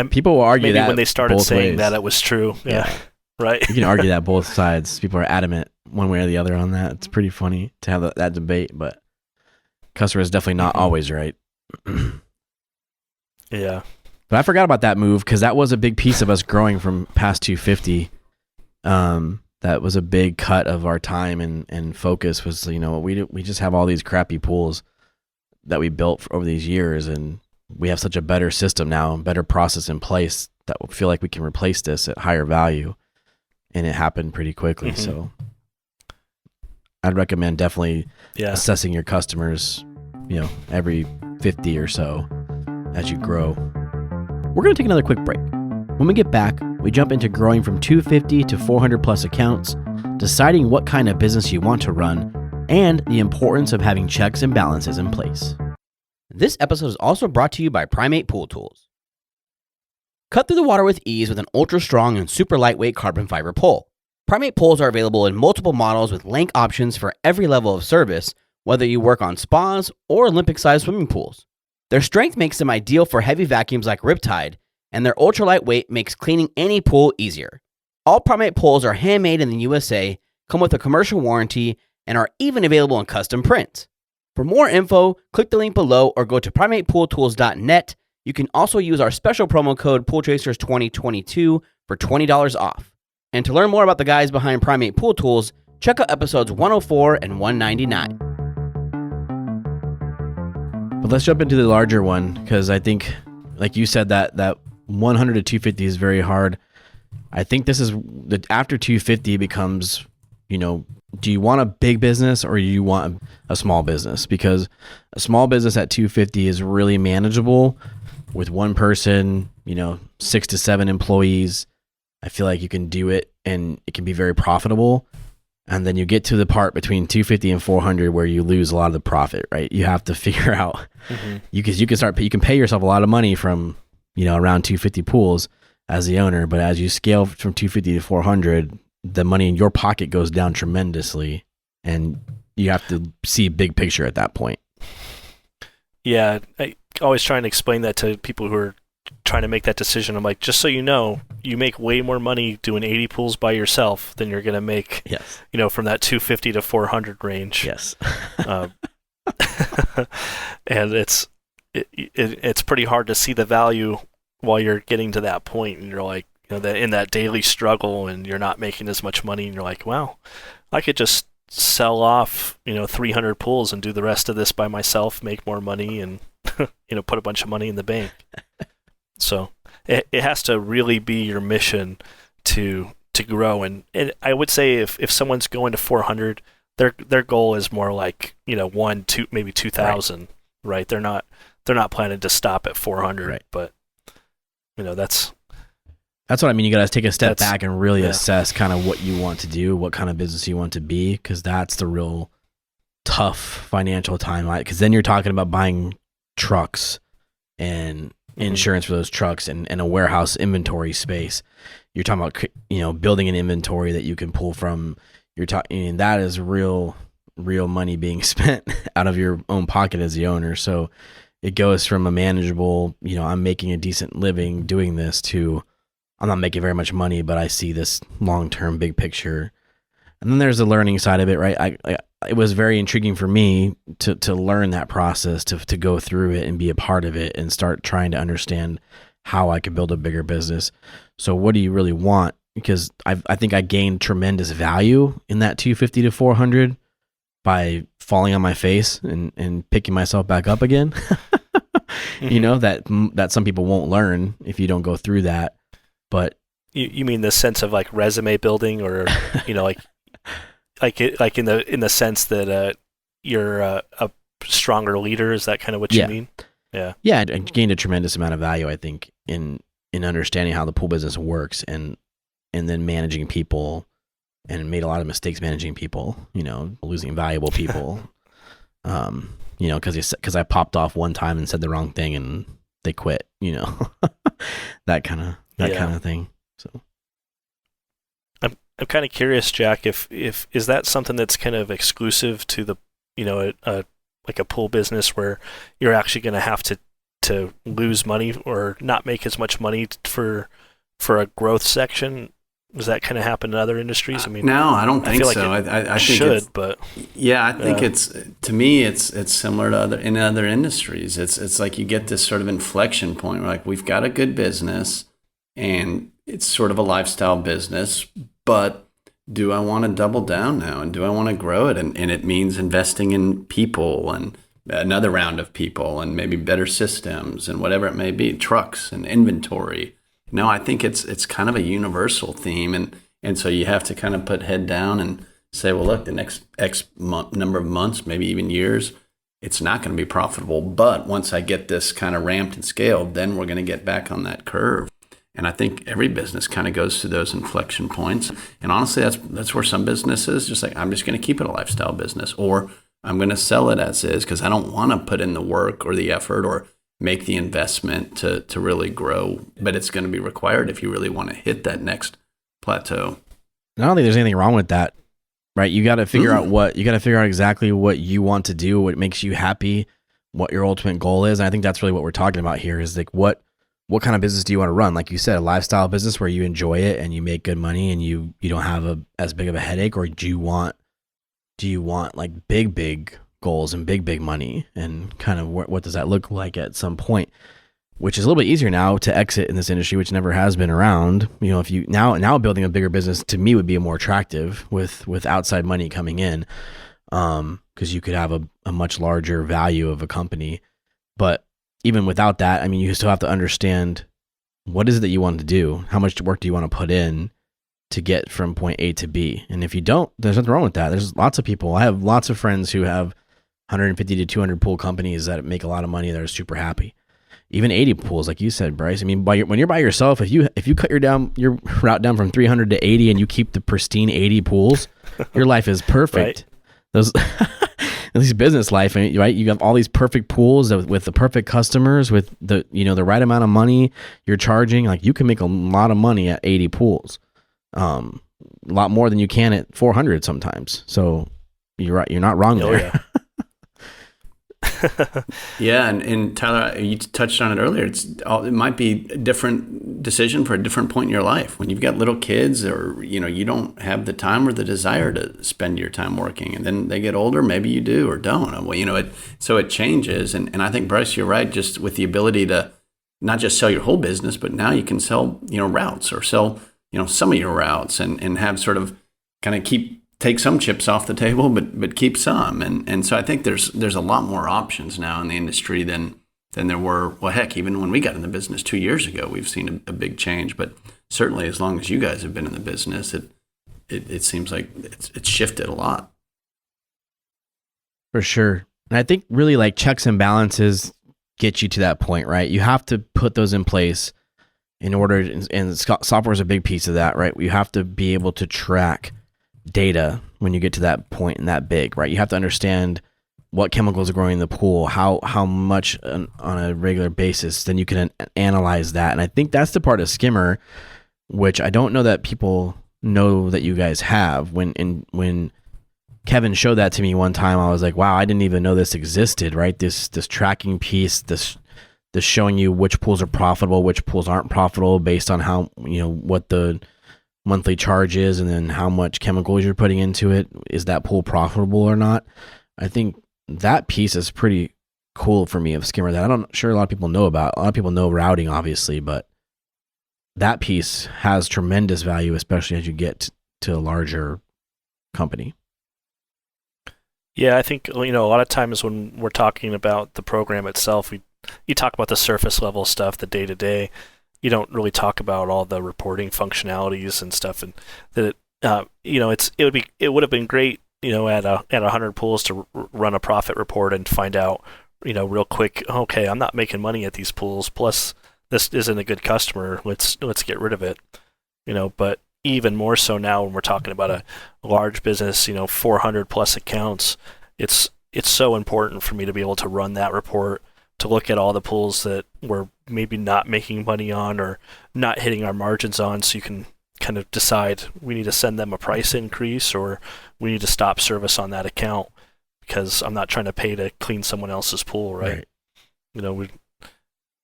People will argue maybe that when they started saying ways. That it was true. Yeah. Right. You can argue that both sides. People are adamant one way or the other on that. It's pretty funny to have that debate, but customer is definitely not always right. Yeah. But I forgot about that move because that was a big piece of us growing from past 250. that was a big cut of our time and focus was, we just have all these crappy pools that we built over these years, and we have such a better system now and better process in place that we feel like we can replace this at higher value. And it happened pretty quickly. Mm-hmm. So I'd recommend definitely assessing your customers, every 50 or so as you grow. We're going to take another quick break. When we get back, we jump into growing from 250 to 400 plus accounts, deciding what kind of business you want to run, and the importance of having checks and balances in place. This episode is also brought to you by Primate Pool Tools. Cut through the water with ease with an ultra-strong and super lightweight carbon fiber pole. Primate poles are available in multiple models with length options for every level of service, whether you work on spas or Olympic-sized swimming pools. Their strength makes them ideal for heavy vacuums like Riptide, and their ultra-lightweight makes cleaning any pool easier. All Primate poles are handmade in the USA, come with a commercial warranty, and are even available in custom prints. For more info, click the link below or go to primatepooltools.net. You can also use our special promo code PoolChasers2022 for $20 off. And to learn more about the guys behind Primate Pool Tools, check out episodes 104 and 199. But let's jump into the larger one, because I think, like you said, that 100 to 250 is very hard. I think this is after 250 becomes, do you want a big business or you want a small business? Because a small business at 250 is really manageable with one person, 6 to 7 employees. I feel like you can do it and it can be very profitable. And then you get to the part between 250 and 400 where you lose a lot of the profit, right? You have to figure out, you can pay yourself a lot of money from, around 250 pools as the owner, but as you scale from 250 to 400, the money in your pocket goes down tremendously, and you have to see big picture at that point. Yeah, I always try and explain that to people who are trying to make that decision. I'm like, just so you know, you make way more money doing 80 pools by yourself than you're going to make, from that 250 to 400 range. Yes. And it's pretty hard to see the value while you're getting to that point, and you're like, in that daily struggle, and you're not making as much money, and you're like, wow, I could just sell off 300 pools and do the rest of this by myself, make more money, and put a bunch of money in the bank. So it has to really be your mission to grow, and I would say if someone's going to 400, their goal is more like 1, 2, maybe 2,000, right? They're not planning to stop at 400, right. But that's what I mean. You got to take a step back and really assess kind of what you want to do, what kind of business you want to be, because that's the real tough financial timeline. Because then you're talking about buying trucks and insurance for those trucks and a warehouse inventory space. You're talking about building an inventory that you can pull from. That is real money being spent out of your own pocket as the owner. So it goes from a manageable, I'm making a decent living doing this, to I'm not making very much money, but I see this long-term big picture. And then there's the learning side of it, right? It was very intriguing for me to learn that process, to go through it and be a part of it and start trying to understand how I could build a bigger business. So what do you really want? Because I think I gained tremendous value in that 250 to 400 by falling on my face and picking myself back up again. That some people won't learn if you don't go through that. But you mean the sense of like resume building, or like in the sense that you're a stronger leader? Is that kind of what you mean? Yeah. Yeah, I gained a tremendous amount of value, I think, in understanding how the pool business works and then managing people, and made a lot of mistakes managing people, losing valuable people, because I popped off one time and said the wrong thing and they quit, that kind of thing. So I'm kind of curious, Jack, if is that something that's kind of exclusive to the, like a pool business where you're actually going to have to lose money or not make as much money for a growth section? Does that kind of happen in other industries? I mean, no, I don't think so. I think should, but yeah, I think to me it's similar to other industries. It's like you get this sort of inflection point where, like, we've got a good business and it's sort of a lifestyle business, but do I want to double down now and do I want to grow it? And it means investing in people and another round of people and maybe better systems and whatever it may be, trucks and inventory. No, I think it's kind of a universal theme. And so you have to kind of put head down and say, well, look, the next number of months, maybe even years, it's not going to be profitable. But once I get this kind of ramped and scaled, then we're going to get back on that curve. And I think every business kind of goes through those inflection points. And honestly, that's where some businesses just like, I'm just going to keep it a lifestyle business, or I'm going to sell it as is because I don't want to put in the work or the effort or make the investment to really grow. But it's going to be required if you really want to hit that next plateau. I don't think there's anything wrong with that, right? You got to figure out exactly what you want to do, what makes you happy, what your ultimate goal is. And I think that's really what we're talking about here is like, what kind of business do you want to run? Like you said, a lifestyle business where you enjoy it and you make good money and you don't have as big of a headache, or do you want like big goals and big money, and kind of what does that look like at some point, which is a little bit easier now to exit in this industry, which never has been around. If you now building a bigger business to me would be more attractive with outside money coming in, because you could have a much larger value of a company. But even without that, I mean, you still have to understand what is it that you want to do, how much work do you want to put in to get from point A to B. And if you don't, there's nothing wrong with that. There's lots of people. I have lots of friends who have 150 to 200 pool companies that make a lot of money that are super happy. Even 80 pools, like you said, Bryce. I mean, when you're by yourself, if you cut your route down from 300 to 80 and you keep the pristine 80 pools, your life is perfect. Right. Those, at least business life, right? You have all these perfect pools with the perfect customers, with the the right amount of money you're charging. Like you can make a lot of money at 80 pools. A lot more than you can at 400 sometimes. So you're right. You're not wrong there. Yeah. Yeah, and Tyler, you touched on it earlier. It might be a different decision for a different point in your life. When you've got little kids, or you don't have the time or the desire to spend your time working, and then they get older, maybe you do or don't. Well, so it changes. And I think, Bryce, you're right. Just with the ability to not just sell your whole business, but now you can sell routes, or sell some of your routes, and have sort of kind of take some chips off the table, but keep some. And so I think there's a lot more options now in the industry than there were. Well, heck, even when we got in the business 2 years ago, we've seen a big change. But certainly, as long as you guys have been in the business, it seems like it's shifted a lot. For sure. And I think really like checks and balances get you to that point, right? You have to put those in place in order, and software is a big piece of that, right? You have to be able to track data when you get to that point and that big, right? You have to understand what chemicals are growing in the pool, how much on a regular basis, then you can analyze that. And I think that's the part of Skimmer, which I don't know that people know that you guys have. When Kevin showed that to me one time, I was like, wow, I didn't even know this existed, right? This tracking piece, this showing you which pools are profitable, which pools aren't profitable based on how, what the monthly charge is, and then how much chemicals you're putting into it. Is that pool profitable or not? I think that piece is pretty cool for me of Skimmer that I'm not sure a lot of people know about. A lot of people know routing, obviously, but that piece has tremendous value, especially as you get to a larger company. Yeah, I think a lot of times when we're talking about the program itself, you talk about the surface level stuff, the day to day. You don't really talk about all the reporting functionalities and stuff, and that it would have been great, at 100 pools to run a profit report and find out, real quick, okay, I'm not making money at these pools. Plus, this isn't a good customer. Let's get rid of it. But even more so now when we're talking about a large business, 400 plus accounts, it's so important for me to be able to run that report, to look at all the pools that we're maybe not making money on or not hitting our margins on, so you can kind of decide we need to send them a price increase or we need to stop service on that account because I'm not trying to pay to clean someone else's pool, right? We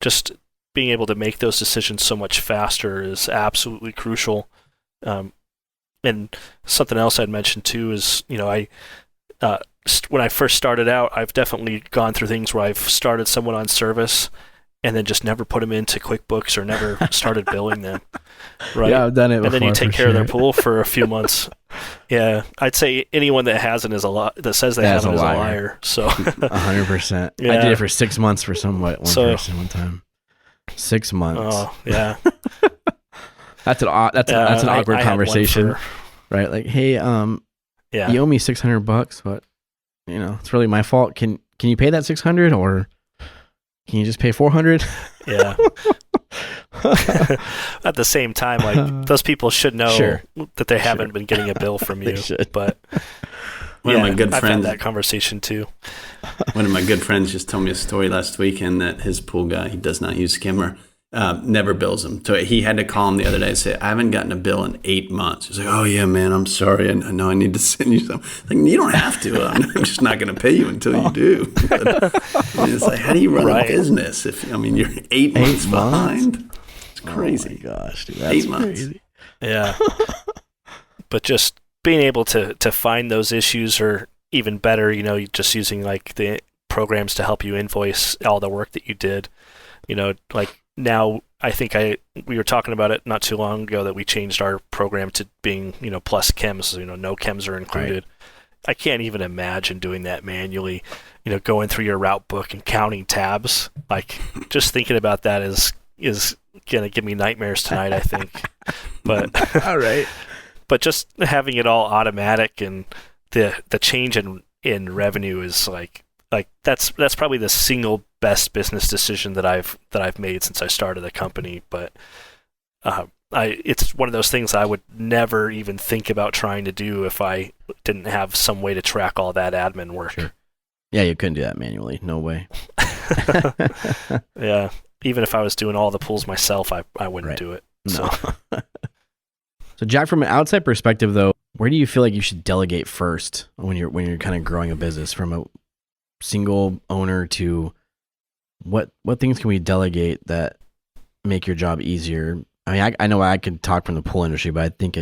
just being able to make those decisions so much faster is absolutely crucial. And something else I'd mentioned too is, when I first started out, I've definitely gone through things where I've started someone on service and then just never put them into QuickBooks or never started billing them. Right. Yeah, I've done it before. And then you take for care of their sure. pool for a few months. Yeah, I'd say anyone that hasn't is that says they That's haven't a is a liar. liar. So 100%. I Yeah. did it for 6 months for one person one time. 6 months. oh yeah, That's an awkward I had one conversation, for- right? Like, hey, yeah, you owe me $600, but it's really my fault. Can you pay that 600, or can you just pay 400? yeah. At the same time, like those people should know Sure. that they haven't been getting a bill from They you. should. But One of my good I've friends- had that conversation too. One of my good friends just told me a story last weekend that his pool guy, he does not use Skimmer, never bills him. So he had to call him the other day and say, I haven't gotten a bill in 8 months. He's like, oh, yeah, man, I'm sorry. I know I need to send you something. Like, you don't have to. I'm just not going to pay you until you do. But, it's like, how do you run Right. a business if, you're 8 months behind? It's crazy. Oh my gosh, dude, that's 8 months. crazy. Yeah. But just being able to find those issues, or even better, just using like the programs to help you invoice all the work that you did. Like now I think we were talking about it not too long ago that we changed our program to being, plus chems, no chems are included. Right. I can't even imagine doing that manually, going through your route book and counting tabs. Like just thinking about that is going to give me nightmares tonight, I think. But All right. But just having it all automatic, and the change in revenue is like that's probably the single best business decision that I've made since I started the company. But it's one of those things I would never even think about trying to do if I didn't have some way to track all that admin work. Sure. Yeah, you couldn't do that manually. No way. Yeah, even if I was doing all the pools myself, I wouldn't Right. do it. No. So So Jack, from an outside perspective, though, where do you feel like you should delegate first when you're kind of growing a business, from a single owner to what things can we delegate that make your job easier? I mean, I know I could talk from the pool industry, but I think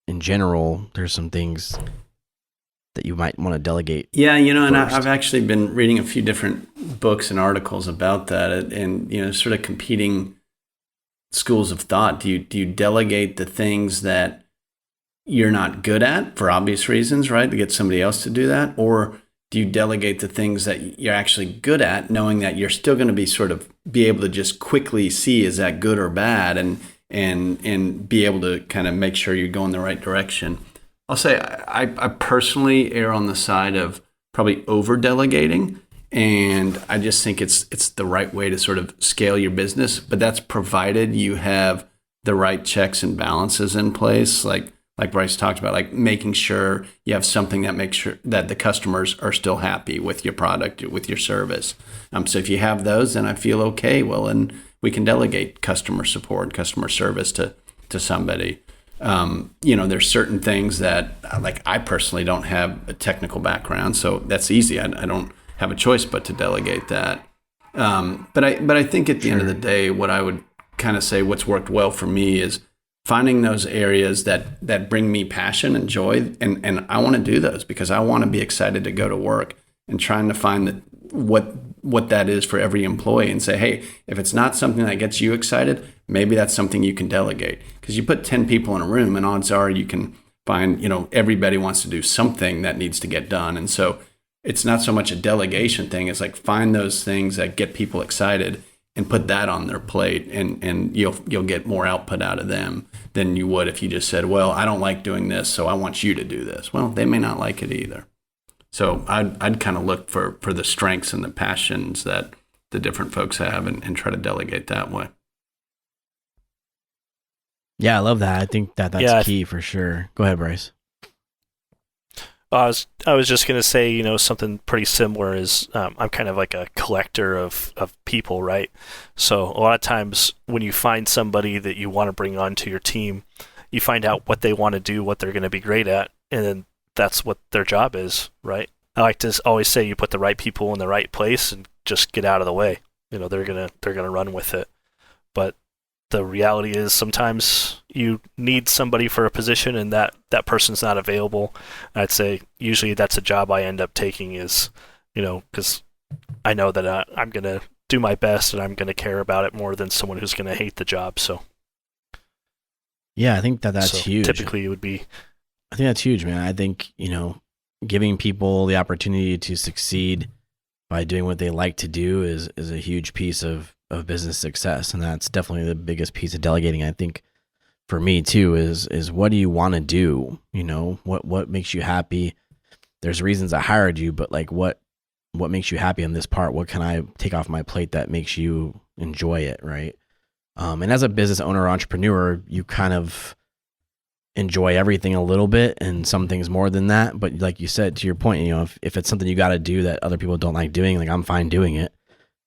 in general, there's some things that you might want to delegate. Yeah, and first. I've actually been reading a few different books and articles about that, and sort of competing schools of thought. Do you delegate the things that you're not good at for obvious reasons, right, to get somebody else to do that, or do you delegate the things that you're actually good at, knowing that you're still going to be able to just quickly see is that good or bad, and be able to kind of make sure you're going the right direction? I'll say I personally err on the side of probably over delegating, and I just think it's the right way to sort of scale your business. But that's provided you have the right checks and balances in place, like Bryce talked about, like making sure you have something that makes sure that the customers are still happy with your product, with your service. So if you have those, then I feel okay. Well, and we can delegate customer support, customer service to somebody. There's certain things that, like, I personally don't have a technical background, so that's easy. I don't have a choice but to delegate that. But I think at the end of the day, what I would kind of say what's worked well for me is finding those areas that bring me passion and joy, and I want to do those because I want to be excited to go to work, and trying to find what that is for every employee, and say, hey, if it's not something that gets you excited, maybe that's something you can delegate. Because you put 10 people in a room, and odds are you can find, everybody wants to do something that needs to get done. And so it's not so much a delegation thing. It's like find those things that get people excited and put that on their plate, and you'll get more output out of them than you would if you just said, well, I don't like doing this, so I want you to do this. Well, they may not like it either. So I'd kind of look for the strengths and the passions that the different folks have, and try to delegate that way. Yeah, I love that. I think that's Yeah, key for sure. Go ahead, Bryce. I was just going to say, something pretty similar is I'm kind of like a collector of people, right? So a lot of times when you find somebody that you want to bring onto your team, you find out what they want to do, what they're going to be great at, and then that's what their job is, right? I like to always say you put the right people in the right place and just get out of the way. They're gonna run with it. But the reality is sometimes you need somebody for a position and that person's not available. I'd say usually that's a job I end up taking is, because I know that I'm going to do my best, and I'm going to care about it more than someone who's going to hate the job. So Yeah, I think that's so huge. Typically, it would be. I think that's huge, man. I think, giving people the opportunity to succeed by doing what they like to do is a huge piece of business success. And that's definitely the biggest piece of delegating. I think for me too, is what do you want to do? What makes you happy? There's reasons I hired you, but like what makes you happy on this part? What can I take off my plate that makes you enjoy it? Right. And as a business owner or entrepreneur, you kind of enjoy everything a little bit and some things more than that. But like you said, to your point, if it's something you got to do that other people don't like doing, like I'm fine doing it.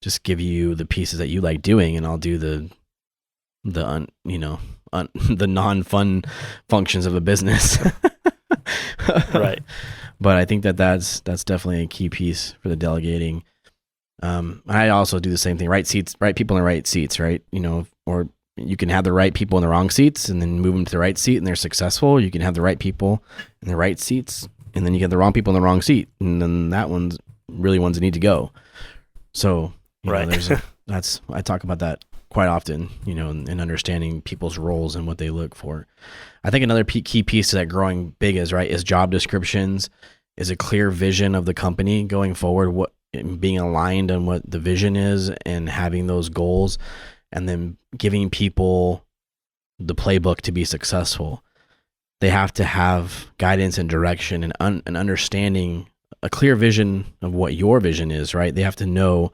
Just give you the pieces that you like doing, and I'll do the non-fun functions of a business. Right. But I think that's definitely a key piece for the delegating. I also do the same thing, right people in the right seats, right? Or you can have the right people in the wrong seats and then move them to the right seat and they're successful. You can have the right people in the right seats and then you get the wrong people in the wrong seat. And then that one's really ones that need to go. So, right. I talk about that quite often, in understanding people's roles and what they look for. I think another key piece to that growing big is job descriptions, is a clear vision of the company going forward, being aligned on what the vision is and having those goals, and then giving people the playbook to be successful. They have to have guidance and direction and understanding, a clear vision of what your vision is, right? They have to know,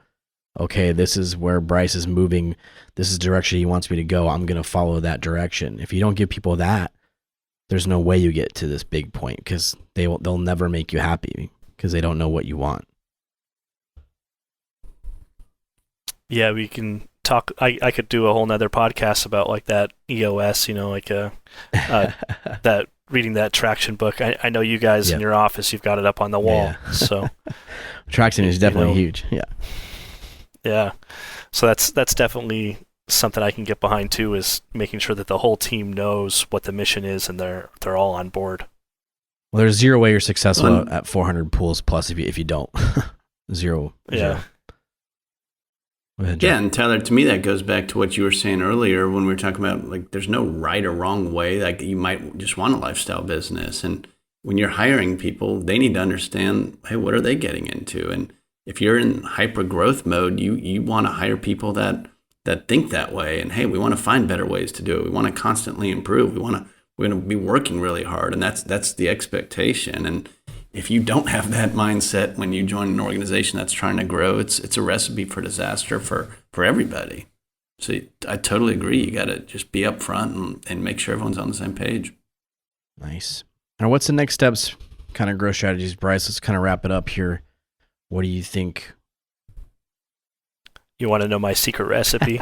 okay, this is where Bryce is moving. This is the direction he wants me to go. I'm going to follow that direction. If you don't give people that, there's no way you get to this big point, because they'll never make you happy because they don't know what you want. Yeah, we can talk. I could do a whole nother podcast about like that EOS, that reading that traction book. I know you guys in your office, you've got it up on the wall. Yeah. So traction is definitely huge. Yeah. Yeah. So that's definitely something I can get behind too, is making sure that the whole team knows what the mission is and they're all on board. Well, there's zero way you're successful at 400 pools plus if you don't. Zero. Yeah. Ahead, yeah, and Tyler, to me that goes back to what you were saying earlier when we were talking about, like, there's no right or wrong way. Like, you might just want a lifestyle business, and when you're hiring people, they need to understand, hey, what are they getting into? And if you're in hyper growth mode, you want to hire people that think that way, and hey, we want to find better ways to do it. We want to constantly improve. We're going to be working really hard, and that's the expectation. And if you don't have that mindset when you join an organization that's trying to grow, it's a recipe for disaster for everybody. So I totally agree. You got to just be upfront and make sure everyone's on the same page. Nice. Now, what's the next steps, kind of growth strategies, Bryce? Let's kind of wrap it up here. What do you think? You want to know my secret recipe?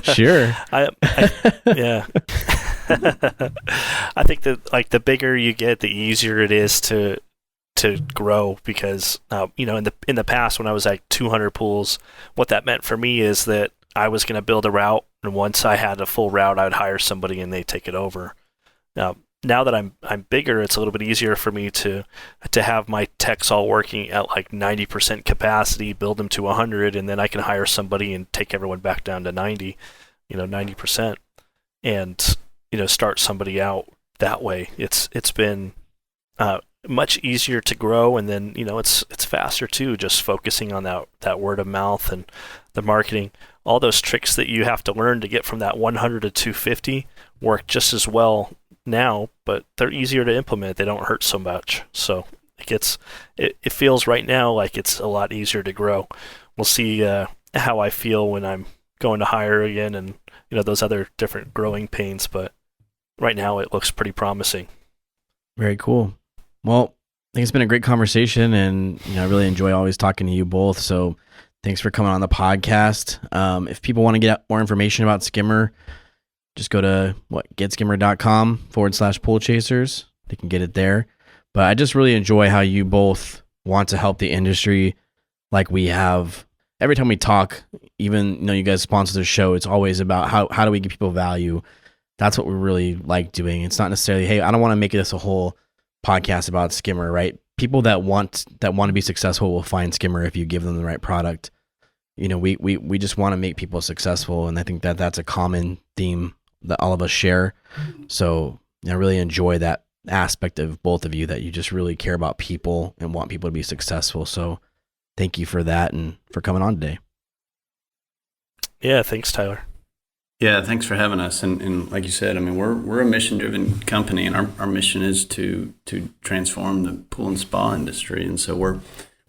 Sure. Yeah. I think that, like, the bigger you get, the easier it is to grow, because in the past when I was like 200 pools, what that meant for me is that I was going to build a route, and once I had a full route, I would hire somebody and they take it over. Now that I'm bigger, it's a little bit easier for me to have my techs all working at like 90% capacity, build them to 100, and then I can hire somebody and take everyone back down to 90%, and start somebody out that way. It's been much easier to grow, and then it's faster too, just focusing on that word of mouth and the marketing. All those tricks that you have to learn to get from that 100 to 250 work just as well now, but they're easier to implement. They don't hurt so much. So it feels right now like it's a lot easier to grow. We'll see how I feel when I'm going to hire again, and those other different growing pains, but right now it looks pretty promising. Very cool. Well, I think it's been a great conversation, and I really enjoy always talking to you both. So thanks for coming on the podcast. If people want to get more information about Skimmer, just go to getskimmer.com/pool chasers. They can get it there. But I just really enjoy how you both want to help the industry like we have. Every time we talk, even you guys sponsor the show, it's always about how do we give people value. That's what we really like doing. It's not necessarily, hey, I don't want to make this a whole podcast about Skimmer, right? People that want to be successful will find Skimmer if you give them the right product. we just want to make people successful. And I think that that's a common theme that all of us share. So I really enjoy that aspect of both of you, that you just really care about people and want people to be successful. So thank you for that and for coming on today. Yeah, thanks, Tyler. Yeah, thanks for having us. And like you said, I mean, we're a mission-driven company, and our mission is to transform the pool and spa industry. And so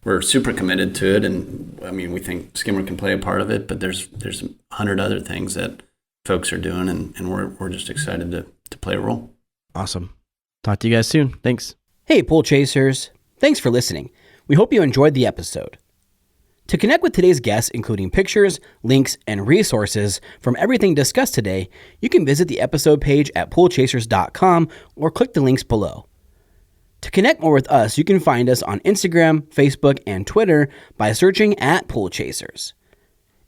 we're super committed to it. And I mean, we think Skimmer can play a part of it, but there's 100 other things that folks are doing, and we're just excited to play a role. Awesome. Talk to you guys soon. Thanks. Hey, Pool Chasers. Thanks for listening. We hope you enjoyed the episode. To connect with today's guests, including pictures, links, and resources from everything discussed today, you can visit the episode page at poolchasers.com or click the links below. To connect more with us, you can find us on Instagram, Facebook, and Twitter by searching at Pool Chasers.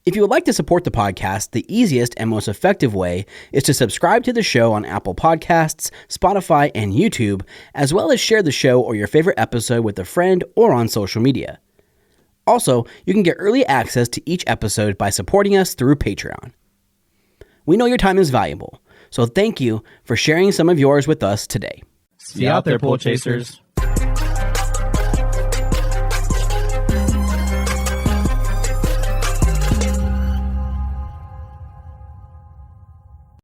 If you would like to support the podcast, the easiest and most effective way is to subscribe to the show on Apple Podcasts, Spotify, and YouTube, as well as share the show or your favorite episode with a friend or on social media. Also, you can get early access to each episode by supporting us through Patreon. We know your time is valuable, so thank you for sharing some of yours with us today. See you out there, Pool Chasers.